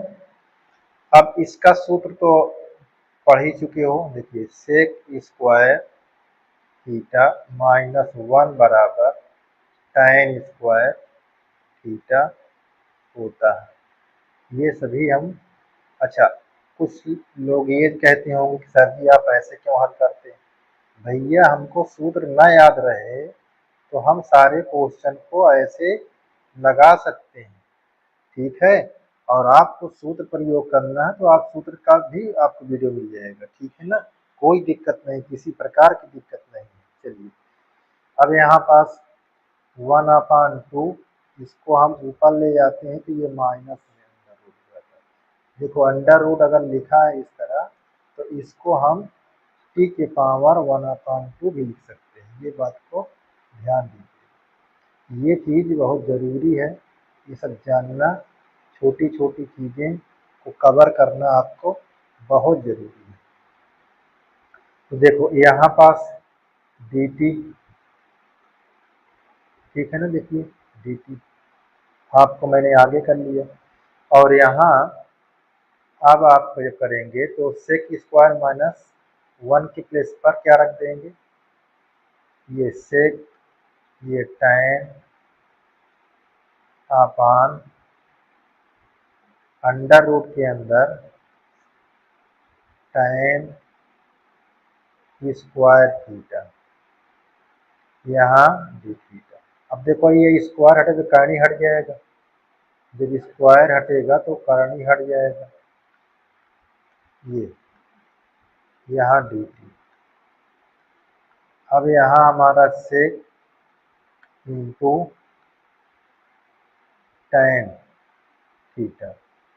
अब इसका सूत्र तो पढ़ ही चुके हो, देखिए sec square theta minus one बराबर tan स्क्वायर थीटा होता है, ये सभी हम। अच्छा, कुछ लोग ये कहते होंगे कि सर जी आप ऐसे क्यों हल करते हैं, भैया हमको सूत्र ना याद रहे तो हम सारे क्वेश्चन को ऐसे लगा सकते हैं। ठीक है, और आपको सूत्र प्रयोग करना है तो आप सूत्र का भी आपको वीडियो मिल जाएगा। ठीक है ना, कोई दिक्कत नहीं, किसी प्रकार की दिक्कत नहीं है। चलिए, अब यहाँ पास वन अपान टू, इसको हम ऊपर ले जाते हैं तो ये माइनस में अंडर रूट हो जाता है। देखो अंडर रूट अगर लिखा है इस तरह तो इसको हम टी के पावर वन अपान टू भी लिख सकते हैं, ये बात को ध्यान दीजिए। ये चीज़ बहुत ज़रूरी है, ये सब जानना, छोटी छोटी चीज़ें को कवर करना आपको बहुत ज़रूरी है। तो देखो यहाँ पास डी टी, ठीक है ना, देखिए डी टी हाफ को मैंने आगे कर लिया, और यहाँ अब आप जब करेंगे तो सेक स्क्वायर माइनस वन की प्लेस पर क्या रख देंगे, ये सेक, ये tan अपान अंडर रूट के अंदर tan स्क्वायर थीटा, यहाँ डी थीटा। अब देखो ये स्क्वायर हटे तो करनी हट जाएगा, जब स्क्वायर हटेगा तो करनी हट जाएगा, ये यहाँ डी थी। अब यहाँ हमारा सेक इंटू tan थीटा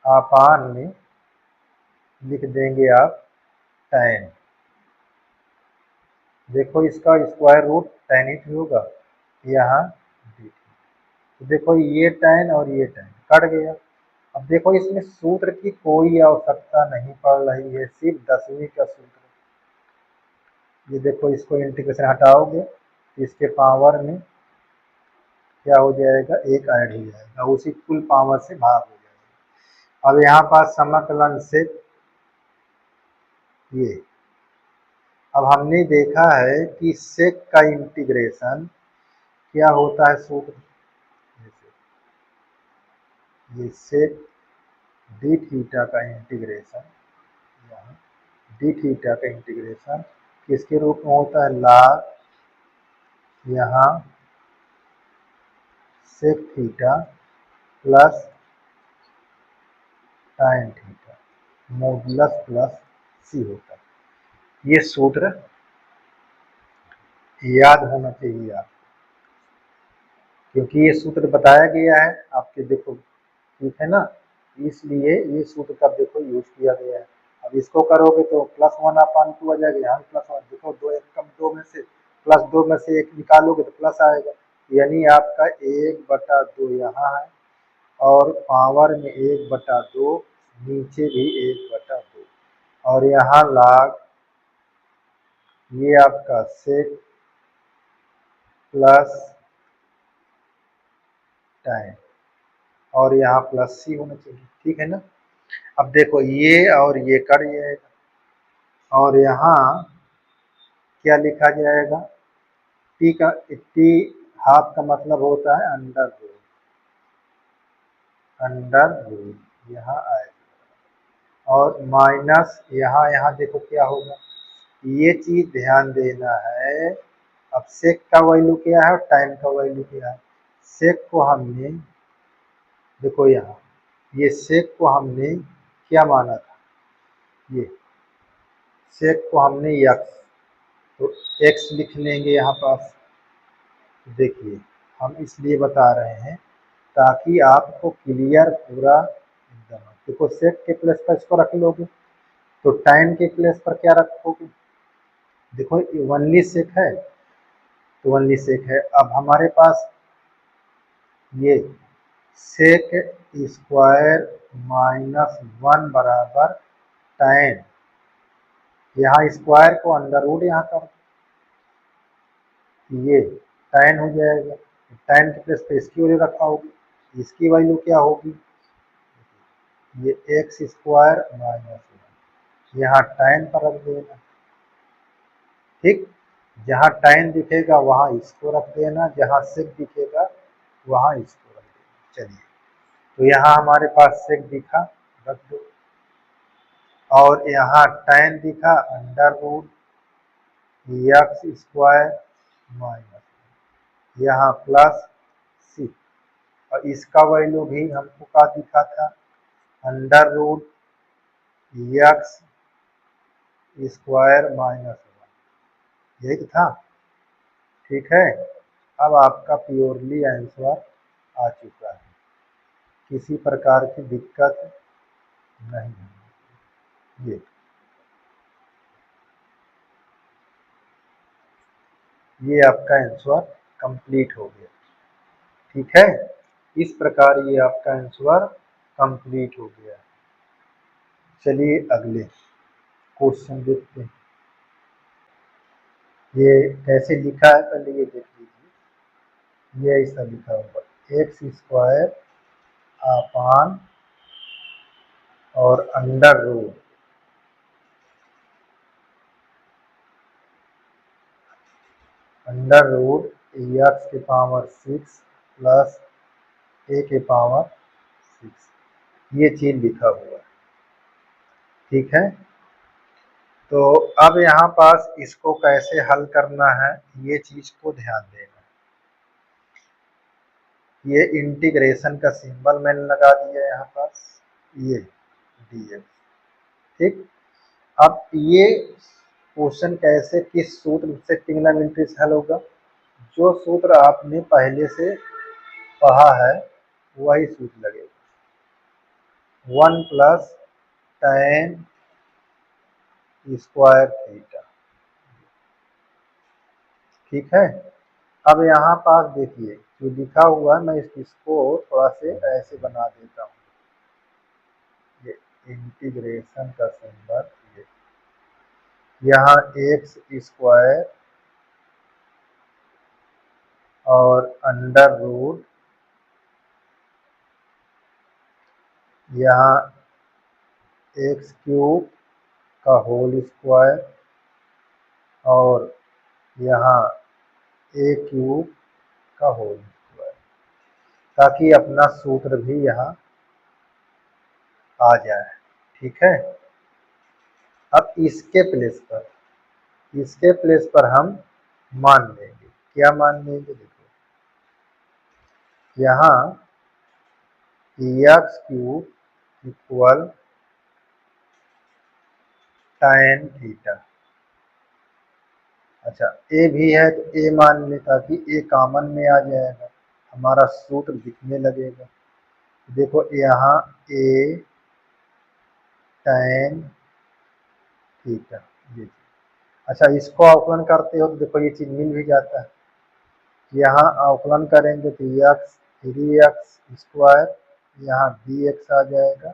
अपान में लिख देंगे आप tan। देखो इसका स्क्वायर रूट tan ही होगा, यहाँ डी। तो देखो ये tan और ये tan कट गया। अब देखो इसमें सूत्र की कोई आवश्यकता नहीं पड़ रही है, सिर्फ 10वीं का सूत्र। ये देखो इसको इंटीग्रेशन हटाओगे तो इसके पावर में क्या हो जाएगा, एक ऐड हो जाएगा, उसी कुल पावर से भाग हो जाएगा। अब यहाँ पास समाकलन से ये, अब हमने देखा है कि सेक का इंटीग्रेशन क्या होता है सूत्र, ये सेक डी थीटा का इंटीग्रेशन, डी थीटा का इंटीग्रेशन किसके रूप में होता है, log यहाँ sec theta plus tan theta modulus plus c होता है। ये सूत्र याद होना चाहिए आपको, क्योंकि ये सूत्र बताया गया है आपके, देखो ठीक है ना, इसलिए ये सूत्र का देखो यूज किया गया है। अब इसको करोगे तो +1/2 आ जाएगा, यहाँ +1, देखो 2 एक कम 2 में से +2 में से 1 निकालोगे तो प्लस आएगा, यानी आपका 1/2 यहाँ है और पावर में 1/2 नीचे भी 1/2 और यहाँ log ये आपका सेक प्लस tan और यहाँ प्लस सी होना चाहिए, ठीक है ना। अब देखो ये और ये कट जाएगा और यहाँ क्या लिखा जाएगा, टी का टी हाफ का मतलब होता है अंडर रूट यहाँ आएगा और माइनस यहाँ देखो क्या होगा, ये चीज ध्यान देना है। अब सेक का वैल्यू क्या है और टाइम का वैल्यू क्या है। सेक को हमने देखो यहाँ, ये सेक को हमने क्या माना था, ये सेक को हमने x, तो x लिख लेंगे यहाँ पास। देखिए हम इसलिए बता रहे हैं ताकि आपको क्लियर पूरा एकदम, देखो सेक के प्लेस पर इसको रख लोगे तो टाइम के प्लेस पर क्या रखोगे, देखो वनली सेक है तो वनली सेक है। अब हमारे पास ये सेक स्क्वायर -1 बराबर tan, यहाँ स्क्वायर को अंडर रूट यहाँ कर, ये tan हो जाएगा, tan के प्लेस पे इसकी वैल्यू रखा होगी, इसकी वैल्यू क्या होगी, ये x² -1, यहाँ tan पर रख देना, ठीक। जहाँ tan दिखेगा वहाँ इसको रख देना, जहाँ सेक दिखेगा वहाँ इसको रख देना। चलिए तो यहाँ हमारे पास सेक दिखा, रख दो, और यहाँ tan दिखा अंडर रूट x² यहाँ प्लस सी, और इसका वैल्यू भी हमको क्या दिखा था, अंडर रूट x² -1, यही था, ठीक है। अब आपका प्योरली आंसर आ चुका है, किसी प्रकार की दिक्कत नहीं है। ये आपका आंसर कंप्लीट हो गया, ठीक है। इस प्रकार ये आपका आंसर कंप्लीट हो गया। चलिए अगले क्वेश्चन देखते हैं, ये कैसे लिखा है पहले ये देख लीजिए। ये ऐसा लिखा होगा x² अपान और अंडर रूट x के पावर 6 प्लस a के पावर 6, ये चीज लिखा हुआ है, ठीक है। तो अब यहाँ पास इसको कैसे हल करना है ये चीज को ध्यान देना। ये इंटीग्रेशन का सिंबल मैंने लगा दिया यहाँ पास, ये dx, ठीक। अब ये क्वेश्चन कैसे किस सूत्र से ट्रिग्नोमेट्री हल होगा, जो सूत्र आपने पहले से पढ़ा है वही सूत्र लगेगा, 1 प्लस tan स्क्वायर थीटा, ठीक है। अब यहाँ पास देखिए जो लिखा हुआ है, मैं इसको थोड़ा से ऐसे बना देता हूँ, ये इंटीग्रेशन का सिंबल, ये यहाँ एक्स स्क्वायर और अंडर रूट, यहाँ एक्स क्यूब का होल स्क्वायर और यहाँ ए क्यूब का होल स्क्वायर, ताकि अपना सूत्र भी यहाँ आ जाए, ठीक है। अब इसके प्लेस पर हम मान लेंगे, क्या मान लेंगे, देखो यहाँ x cube equal tan theta. अच्छा ए भी है तो ए मान ले, ताकि ए कॉमन में आ जाएगा, हमारा सूत्र दिखने लगेगा। देखो यहाँ ए tan थीटा, ये। अच्छा इसको अवकलन करते हो तो देखो ये चीज मिल भी जाता है, यहाँ अवकलन करेंगे तो एक्स 3x स्क्वायर, यहाँ dx आ जाएगा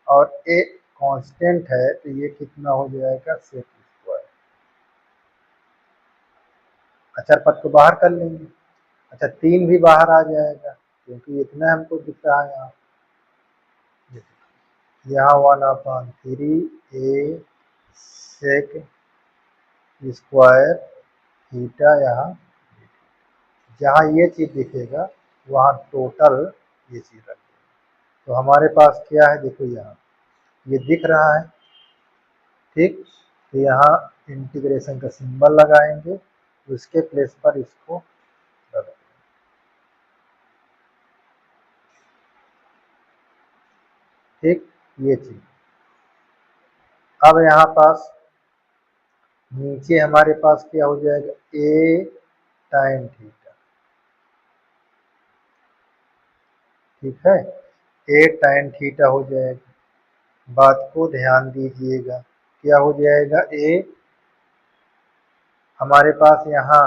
और ए कांस्टेंट है तो ये कितना हो जाएगा सेक स्क्वायर। अच्छा पद को बाहर कर लेंगे, अच्छा 3 भी बाहर आ जाएगा क्योंकि इतना हमको दिख रहा है यहाँ 1/3 ए सेक स्क्वायर थीटा, यहाँ जहाँ ये चीज़ दिखेगा वहाँ टोटल ये चीज़ रख देंगे। तो हमारे पास क्या है, देखो यहाँ ये दिख रहा है, ठीक। तो यहाँ इंटीग्रेशन का सिंबल लगाएंगे, उसके प्लेस पर इसको रख देंगे, ठीक। ये चीज़ अब यहाँ पास नीचे हमारे पास क्या हो जाएगा, ए tan थीटा, ठीक है, ए tan थीटा हो जाएगा। बात को ध्यान दीजिएगा, क्या हो जाएगा, ए हमारे पास यहाँ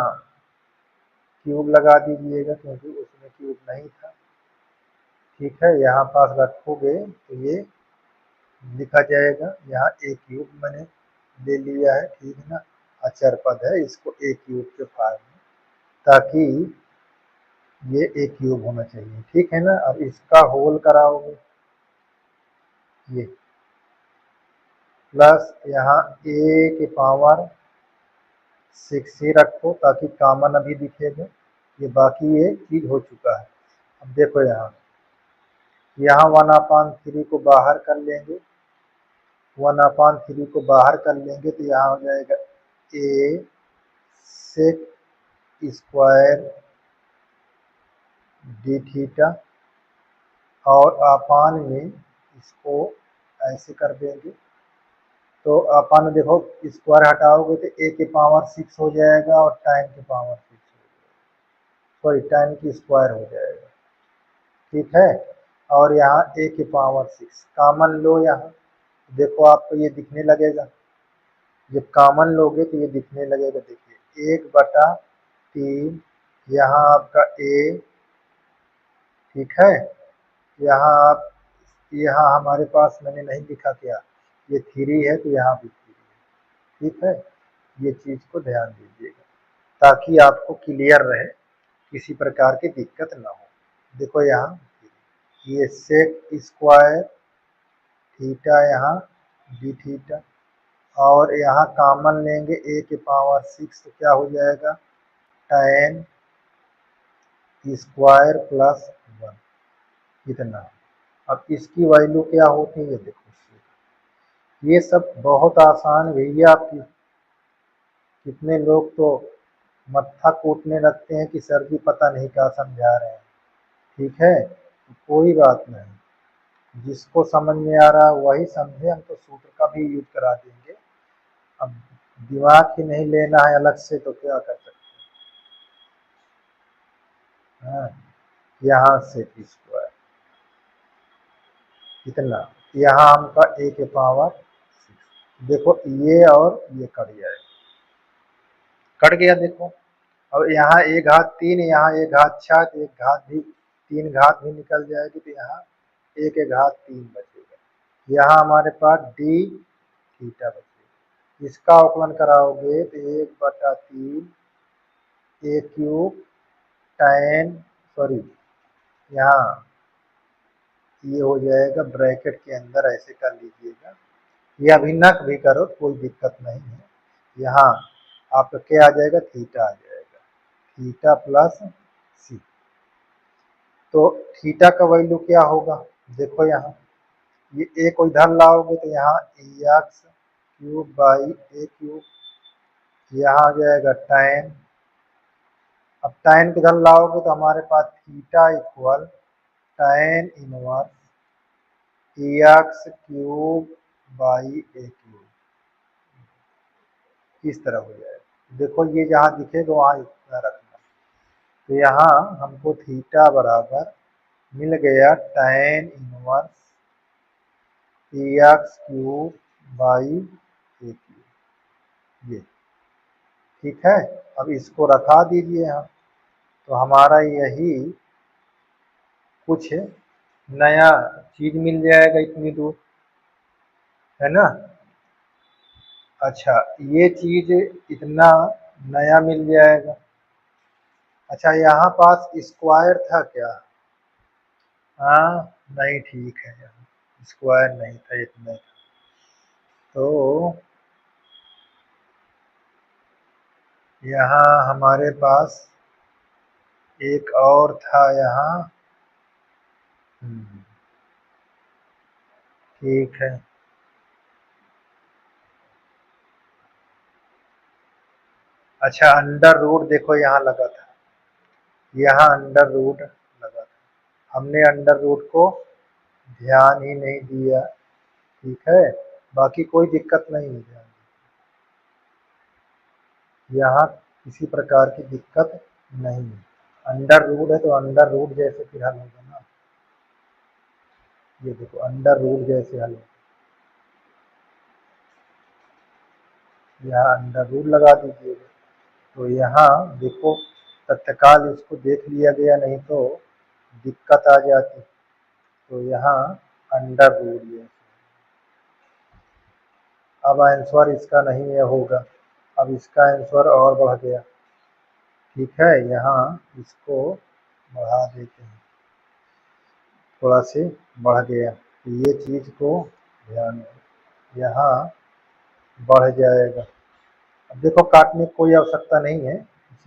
क्यूब लगा दीजिएगा क्योंकि उसमें क्यूब नहीं था, ठीक है। यहाँ पास रखोगे तो ये लिखा जाएगा, यहाँ ए क्यूब मैंने ले लिया है, ठीक है ना, अचर पद है, इसको ए क्यूब के फॉर्म में, ताकि ये ए क्यूब होना चाहिए, ठीक है ना। अब इसका होल कराओगे, ये प्लस यहाँ ए के पावर 6 ही रखो ताकि कॉमन अभी दिखेगा, ये बाकी ये चीज हो चुका है। अब देखो यहाँ 1/3 को बाहर कर लेंगे, 1/3 को बाहर कर लेंगे तो यहाँ हो जाएगा ए सेक स्क्वायर डी थीटा, और अपान में इसको ऐसे कर देंगे, तो अपान में देखो स्क्वायर हटाओगे तो ए के पावर 6 हो जाएगा और tan के पावर 6 हो जाएगा, सॉरी tan की स्क्वायर हो जाएगा, ठीक है। और यहाँ ए के पावर 6 कॉमन लो, यहाँ देखो आपको ये दिखने लगेगा, जब कॉमन लोगे तो ये दिखने लगेगा, देखिए 1/3 यहाँ आपका ए, ठीक है। यहाँ आप, यहाँ हमारे पास मैंने नहीं लिखा, क्या ये 3 है तो यहाँ भी 3 है, ठीक है। ये चीज़ को ध्यान दीजिएगा ताकि आपको क्लियर रहे, किसी प्रकार की दिक्कत ना हो। देखो यहाँ ये सेक स्क्वायर थीटा, यहाँ डी थीटा, और यहाँ कॉमन लेंगे ए के पावर 6 तो क्या हो जाएगा, tan स्क्वायर प्लस 1, इतना। अब इसकी वैल्यू क्या होती है, देखो ये सब बहुत आसान भैया आपकी। कितने लोग तो मत्था कूटने लगते हैं कि सर जी पता नहीं क्या समझा रहे हैं। ठीक है, तो कोई बात नहीं, जिसको समझ में आ रहा है वही समझे, हम तो सूत्र का भी यूज करा देंगे। अब दिमाग ही नहीं लेना है अलग से तो क्या कर सकते हैं। हाँ, यहाँ से स्क्वायर कितना, यहाँ हमका a के पावर 6। देखो ये और ये कट जाएगा, कट गया देखो। अब यहाँ एक घात 3, यहाँ एक घात 6, एक घात भी 3 घात भी निकल जाएगी, तो यहाँ एक घात 3 बचेगा। यहाँ हमारे पास डी थीटा बचेगा। इसका अवकलन कराओगे तो 1/3 ए क्यूब tan, सॉरी यहाँ ये हो जाएगा ब्रैकेट के अंदर ऐसे कर लीजिएगा, या भिन्नक भी करो कोई दिक्कत नहीं है। यहाँ आपका क्या आ जाएगा, थीटा आ जाएगा, थीटा प्लस सी। तो थीटा का वैल्यू क्या होगा, देखो यहाँ ये ए को इधर लाओगे तो यहाँ x cube by a cube, यहाँ आ जाएगा tan। अब tan किधर लाओगे तो हमारे पास theta equal tan inverse x cube by a cube, इस तरह हो जाएगा। देखो ये जहाँ दिखेगा वहाँ इतना रखना। तो यहाँ हमको थीटा बराबर मिल गया tan inverse x cube by a cube, ये ठीक है। अब इसको रखा दीजिए हम, तो हमारा यही कुछ नया चीज मिल जाएगा इतनी दूर, है ना। अच्छा, ये चीज इतना नया मिल जाएगा। अच्छा, यहाँ पास स्क्वायर था क्या, हाँ नहीं ठीक है, यहाँ स्क्वायर नहीं था, इतना था। तो यहाँ हमारे पास एक और था यहाँ, ठीक है। अच्छा, अंडर रूट देखो यहाँ लगा था, यहाँ अंडर रूट लगा था, हमने अंडर रूट को ध्यान ही नहीं दिया। ठीक है, बाकी कोई दिक्कत नहीं है, ध्यान, यहाँ किसी प्रकार की दिक्कत नहीं है। अंडर रूट है तो अंडर रूट जैसे फिर हल होगा ना, ये देखो अंडर रूट जैसे हल होगा, यहाँ अंडर रूट लगा दीजिएगा। तो यहाँ देखो तत्काल इसको देख लिया गया, नहीं तो दिक्कत आ जाती। तो यहाँ अंडर रूट ये, अब आंसर इसका नहीं है होगा, अब इसका आंसर और बढ़ गया। ठीक है, यहाँ इसको बढ़ा देते हैं, थोड़ा से बढ़ गया, तो ये चीज़ को ध्यान में, यहाँ बढ़ जाएगा। अब देखो काटने की कोई आवश्यकता नहीं है,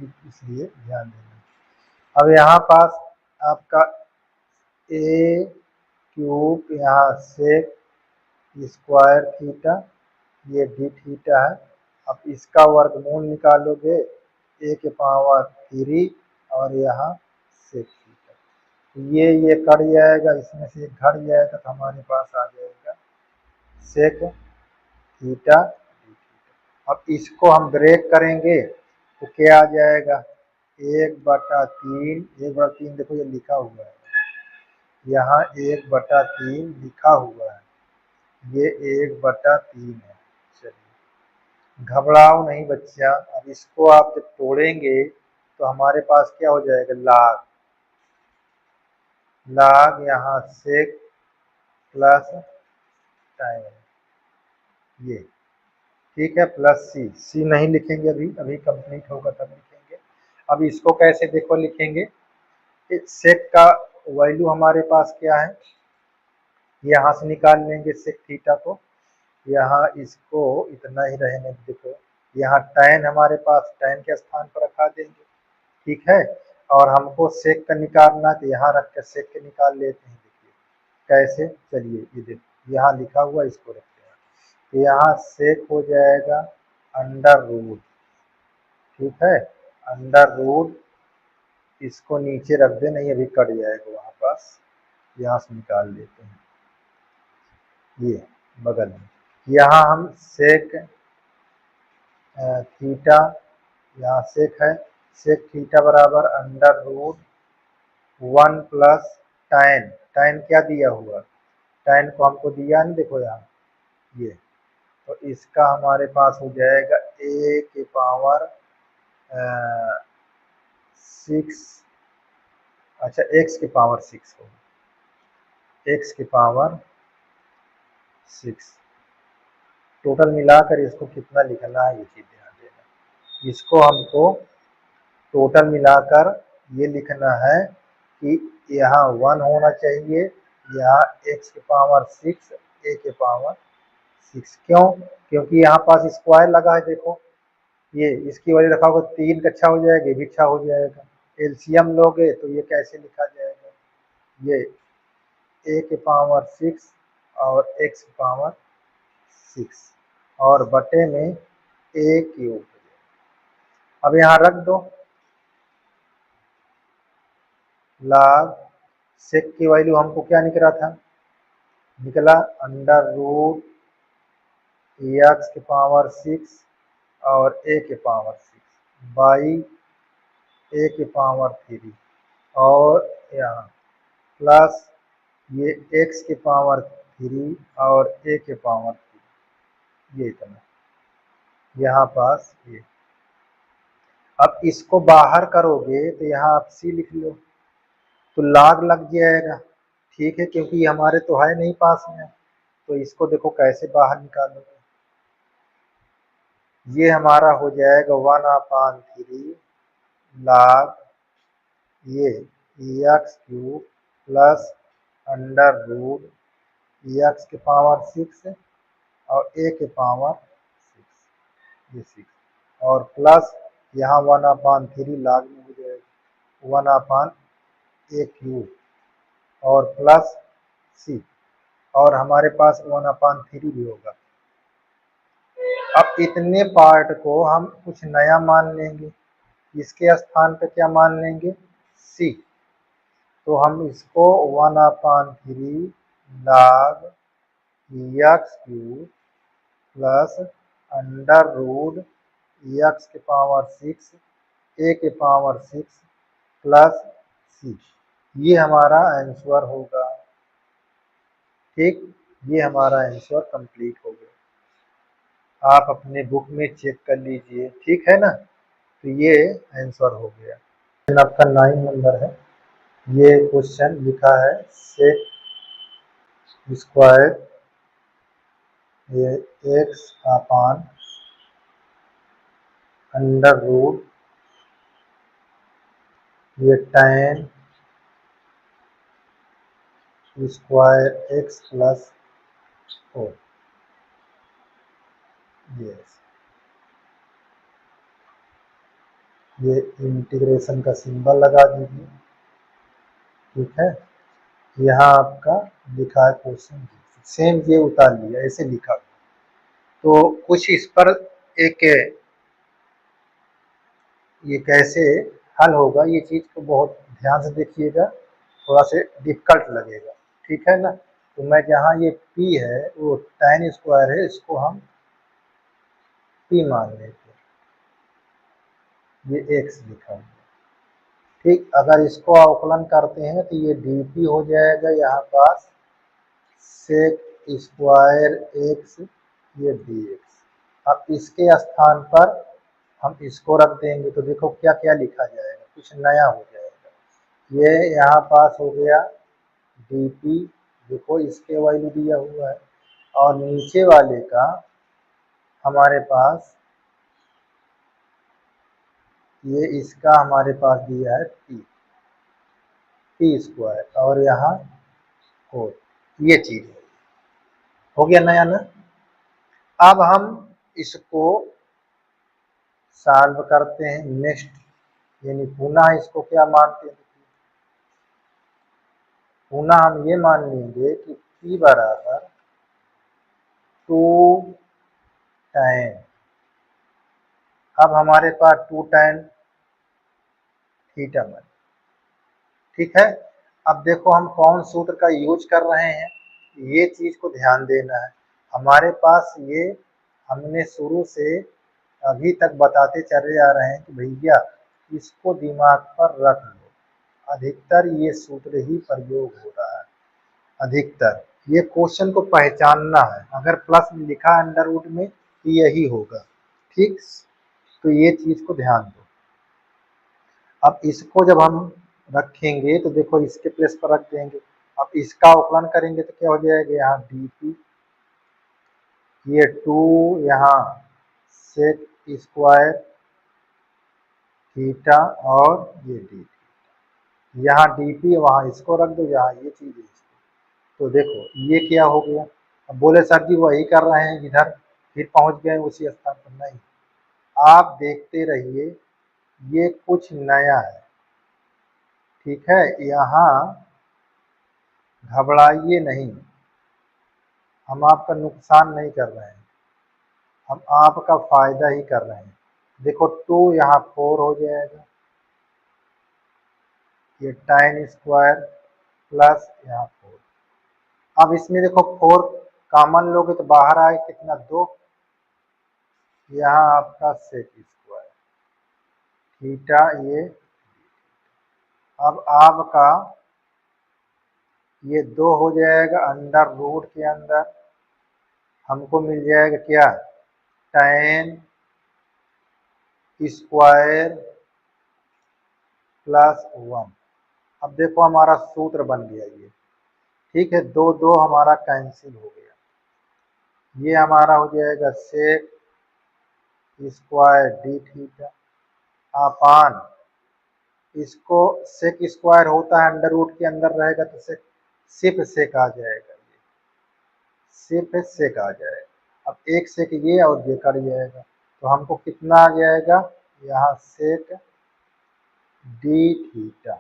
इसलिए ध्यान देना। अब यहाँ पास आपका ए क्यूब, यहाँ सेक स्क्वायर थीटा, ये डी थीटा है। अब इसका वर्गमूल निकालोगे ए के पावर 3 और यहाँ सेक थीटा, ये कट जाएगा, इसमें से एक घट जाएगा, तो हमारे पास आ जाएगा सेक थीटा डी थीटा। अब इसको हम ब्रेक करेंगे तो क्या आ जाएगा, 1/3, 1/3 देखो ये लिखा हुआ है, यहाँ 1/3 लिखा हुआ है, ये 1/3 है। चलिए, घबराओ नहीं बच्चा, अब इसको आप जब तोड़ेंगे तो हमारे पास क्या हो जाएगा, लाग, लाग यहाँ सेक प्लस टाइम, ये ठीक है, प्लस सी, सी नहीं लिखेंगे अभी, अभी कंप्लीट होगा तब लिखेंगे। अब इसको कैसे देखो लिखेंगे, सेक का वैल्यू हमारे पास क्या है, यहाँ से निकाल लेंगे सेक थीटा को, यहाँ इसको इतना ही रहने देखो, यहाँ tan हमारे पास tan के स्थान पर रखा देंगे। ठीक है, और हमको सेक का निकालना तो यहाँ रख कर सेक के निकाल लेते हैं। देखिए कैसे, चलिए ये देखो यहाँ लिखा हुआ, इसको रखते हैं, तो यहाँ सेक हो जाएगा अंडर रूट, ठीक है, अंडर रूट, इसको नीचे रख दे, नहीं अभी कट जाएगा वहाँ पास, यहाँ से निकाल लेते हैं, ये बगल में, यहाँ हम सेक थीटा, यहाँ सेक है, सेक थीटा बराबर under root 1 plus tan, tan क्या दिया हुआ, tan को हमको दिया नहीं, देखो यहाँ ये, तो इसका हमारे पास हो जाएगा a के पावर 6, अच्छा x के पावर 6 होगा, x के पावर 6, टोटल मिलाकर इसको कितना लिखना है ये चीज़ ध्यान देना, इसको हमको टोटल मिलाकर ये लिखना है कि यहाँ 1 होना चाहिए, यहाँ x के पावर 6, a के पावर 6, क्यों, क्योंकि यहाँ पास स्क्वायर लगा है, देखो ये इसकी वजह रखा होगा 3 का अच्छा हो जाएगा, ये भी अच्छा हो जाएगा, एलसीएम लोगे तो ये कैसे लिखा जाएगा, ये a के पावर 6 और x के पावर 6 और बटे में a क्यूब, अब यहाँ रख दो, log सेक की वैल्यू हमको क्या निकला था, निकला अंडर रूट एक्स के पावर 6 और a के पावर 6 बाई a के पावर 3 और यहाँ प्लस ये x के पावर 3 और a के पावर 3, ये इतना यहाँ पास ये, अब इसको बाहर करोगे तो यहाँ आप c लिख लो, तो log लग जाएगा, ठीक है, क्योंकि ये हमारे तो है नहीं पास में, तो इसको देखो कैसे बाहर निकालोगे, ये हमारा हो जाएगा 1/3 log ये x cube plus under root x के पावर 6 और a के पावर 6, ये 6 और प्लस यहाँ 1/3 log में हो जाएगा 1/a क्यूब और प्लस c, और हमारे पास 1/3 भी होगा। अब इतने पार्ट को हम कुछ नया मान लेंगे, इसके स्थान पे क्या मान लेंगे, c, तो हम इसको 1/3 log x cube plus under root x के पावर 6 a के पावर 6 प्लस c, ये हमारा आंसर होगा, ठीक, ये हमारा आंसर कंप्लीट हो गया, आप अपने बुक में चेक कर लीजिए, ठीक है ना, तो ये आंसर हो गया। आपका 9 नंबर है, ये क्वेश्चन लिखा है सेक स्क्वायर ये x अपान अंडर रूट ये tan square x plus 4, yes, ये इंटीग्रेशन का सिंबल लगा दीजिए, ठीक है, यहाँ आपका लिखा है क्वेश्चन, सेम ये उतार लिया, ऐसे लिखा, तो कुछ इस पर एक ये कैसे हल होगा, ये चीज़ को बहुत ध्यान से देखिएगा, थोड़ा से डिफिकल्ट लगेगा, ठीक है ना, तो मैं जहाँ ये p है वो tan स्क्वायर है, इसको हम p मान लेते हैं, ये x लिखा हुआ, ठीक, अगर इसको अवकलन करते हैं तो ये dt हो जाएगा यहाँ पास सेक स्क्वायर x ये dx, अब इसके स्थान पर हम इसको रख देंगे तो देखो क्या क्या लिखा जाएगा, कुछ नया हो जाएगा, ये यहाँ पास हो गया dt, देखो इसके वैल्यू दिया हुआ है, और नीचे वाले का हमारे पास ये इसका हमारे पास दिया है p स्क्वायर और यहाँ 4, ये चीज़ हो गया नया ना। अब हम इसको सॉल्व करते हैं नेक्स्ट, यानी पुनः इसको क्या मानते हैं, पुनः हम ये मान लेंगे कि p बराबर टू tan। अब हमारे पास 2 tan थीटा बन। ठीक है, अब देखो हम कौन सूत्र का यूज कर रहे हैं, ये चीज को ध्यान देना है। हमारे पास ये हमने शुरू से अभी तक बताते चले आ रहे हैं कि भैया इसको दिमाग पर रख लो, अधिकतर ये सूत्र ही प्रयोग हो रहा है। अधिकतर ये क्वेश्चन को पहचानना है, अगर प्लस लिखा है अंडर रूट में तो यही होगा। ठीक, तो ये चीज को ध्यान दो। अब इसको जब हम रखेंगे तो देखो इसके प्लेस पर रख देंगे। अब इसका अवकलन करेंगे तो क्या हो जाएगा, यहाँ डी पी, ये 2 यहाँ सेक स्क्वायर थीटा और ये डी, यहाँ डी पी वहाँ इसको रख दो, यहाँ ये चीज़ है इसको। तो देखो ये क्या हो गया। अब बोले सर जी वही कर रहे हैं इधर, फिर पहुँच गए उसी स्थान पर। नहीं, आप देखते रहिए, ये कुछ नया है। ठीक है, यहाँ घबराइए नहीं, हम आपका नुकसान नहीं कर रहे हैं, हम आपका फायदा ही कर रहे हैं। देखो 2 यहाँ 4 हो जाएगा, ये tan स्क्वायर प्लस यहाँ 4। अब इसमें देखो 4 कॉमन लोगे तो बाहर आए कितना, 2, यहाँ आपका सेक स्क्वायर थीटा ये। अब आपका ये 2 हो जाएगा अंडर रूट के अंदर, हमको मिल जाएगा क्या, tan स्क्वायर प्लस 1। अब देखो हमारा सूत्र बन गया ये। ठीक है, 2 2 हमारा कैंसिल हो गया, ये हमारा हो जाएगा sec square d theta upon, इसको सेक स्क्वायर होता है अंडर रूट के अंदर रहेगा तो सेक, सिर्फ सेक आ जाएगा, ये सिर्फ सेक आ जाएगा। अब एक सेक ये और ये कट जाएगा, तो हमको कितना आ जाएगा, यहाँ सेक डी थीटा,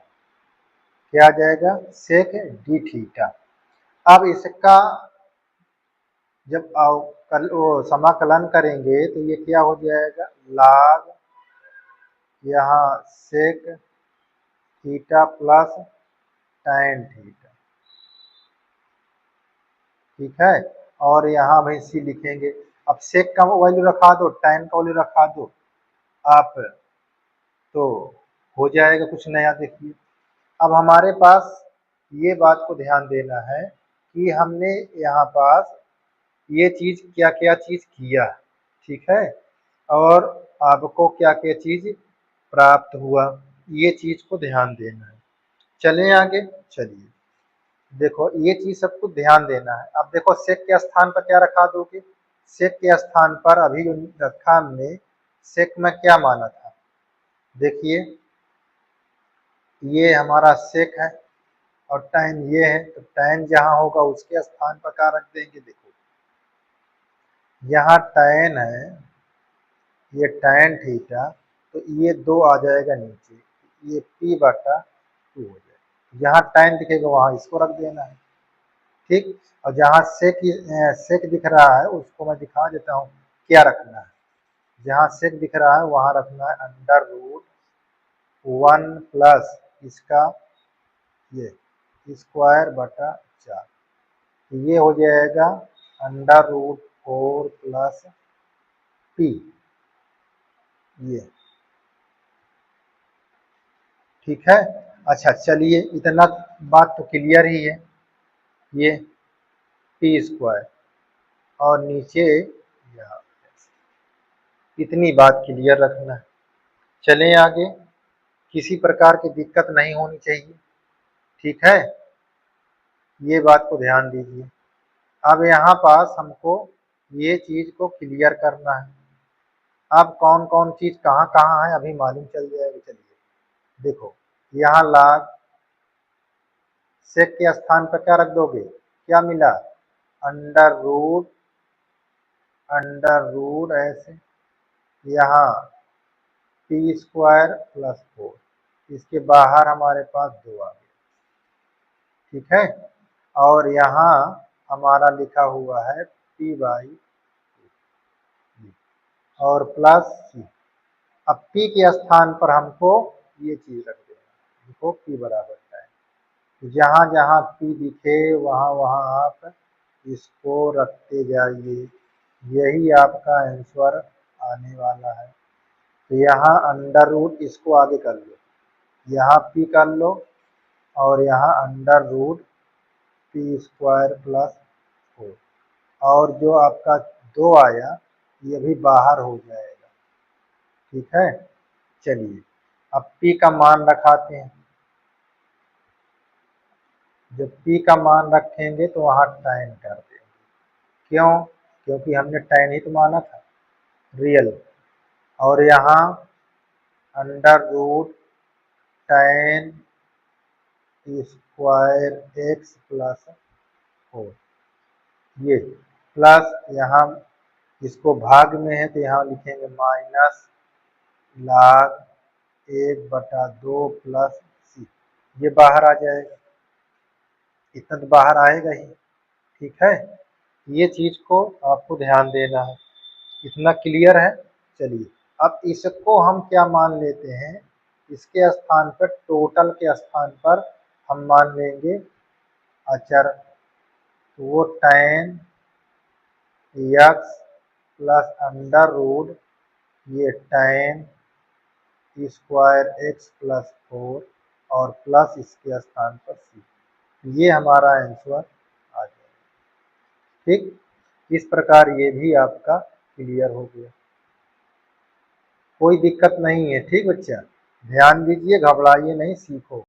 क्या आ जाएगा, सेक डी थीटा। अब इसका जब समाकलन करेंगे तो ये क्या हो जाएगा, log यहाँ sec theta plus tan theta. ठीक है, और यहाँ भाई सी लिखेंगे। अब सेक का वैल्यू रखा दो, tan का वैल्यू रखा दो आप, तो हो जाएगा कुछ नया। देखिए अब हमारे पास ये बात को ध्यान देना है कि हमने यहाँ पास ये चीज क्या क्या चीज किया, ठीक है, और आपको क्या क्या चीज प्राप्त हुआ, ये चीज को ध्यान देना है। चलें आगे, चलिए देखो ये चीज सबको ध्यान देना है। अब देखो सेक के स्थान पर क्या रखा दोगे, सेक के स्थान पर अभी जो रखा हमने, सेक में क्या माना था, देखिए ये हमारा सेक है और tan ये है, तो tan जहां होगा उसके स्थान पर क्या रख देंगे, देखो यहाँ tan है, ये tan थीटा, तो ये 2 आ जाएगा नीचे, ये p बटा 2 हो जाएगा। जहाँ tan दिखेगा वहाँ इसको रख देना है। ठीक, और जहाँ सेक दिख रहा है उसको मैं दिखा देता हूँ क्या रखना है। जहाँ सेक दिख रहा है वहाँ रखना है अंडर रूट 1 प्लस इसका ये स्क्वायर बटा 4, ये हो जाएगा अंडर रूट 4 प्लस p, ये ठीक है। अच्छा चलिए, इतना बात तो क्लियर ही है, ये p स्क्वायर और नीचे यहाँ, इतनी बात क्लियर रखना है। चलें आगे, किसी प्रकार की दिक्कत नहीं होनी चाहिए, ठीक है, ये बात को ध्यान दीजिए। अब यहाँ पास हमको ये चीज को क्लियर करना है। अब कौन कौन चीज कहाँ कहाँ है अभी मालूम चल जाएगा। चलिए देखो, यहाँ log सेक के स्थान पर क्या रख दोगे, क्या मिला, अंडर रूट ऐसे, यहाँ p स्क्वायर प्लस 4, इसके बाहर हमारे पास 2 आ गया, ठीक है, और यहाँ हमारा लिखा हुआ है पी बाई और प्लस सी। अब पी के स्थान पर हमको ये चीज रख देना, देखो पी बराबर टाइम, जहाँ जहाँ पी दिखे वहाँ वहाँ आप इसको रखते जाइए, यही आपका आंसर आने वाला है। तो यहाँ अंडर रूट इसको आगे कर लो, यहाँ पी कर लो और यहाँ under root p square plus 4, और जो आपका 2 आया ये भी बाहर हो जाएगा, ठीक है। चलिए अब p का मान रखाते हैं, जब p का मान रखेंगे तो वहाँ tan कर देंगे, क्यों? क्योंकि हमने tan ही तो माना था रियल, और यहाँ under root tan square x plus 4, ये प्लस यहाँ इसको भाग में है तो यहाँ लिखेंगे माइनस log 1/2 प्लस सी, ये बाहर आ जाएगा, इतना तो बाहर आएगा ही, ठीक है। ये चीज को आपको ध्यान देना है, इतना क्लियर है। चलिए अब इसको हम क्या मान लेते हैं, इसके स्थान पर टोटल के स्थान पर हम मान लेंगे अचर, तो वो tan x plus under root ये tan स्क्वायर x प्लस 4 और प्लस इसके स्थान पर सी, ये हमारा आंसर आ जाएगा, ठीक। इस प्रकार ये भी आपका क्लियर हो गया, कोई दिक्कत नहीं है, ठीक बच्चा, ध्यान दीजिए, घबराइए नहीं, सीखो।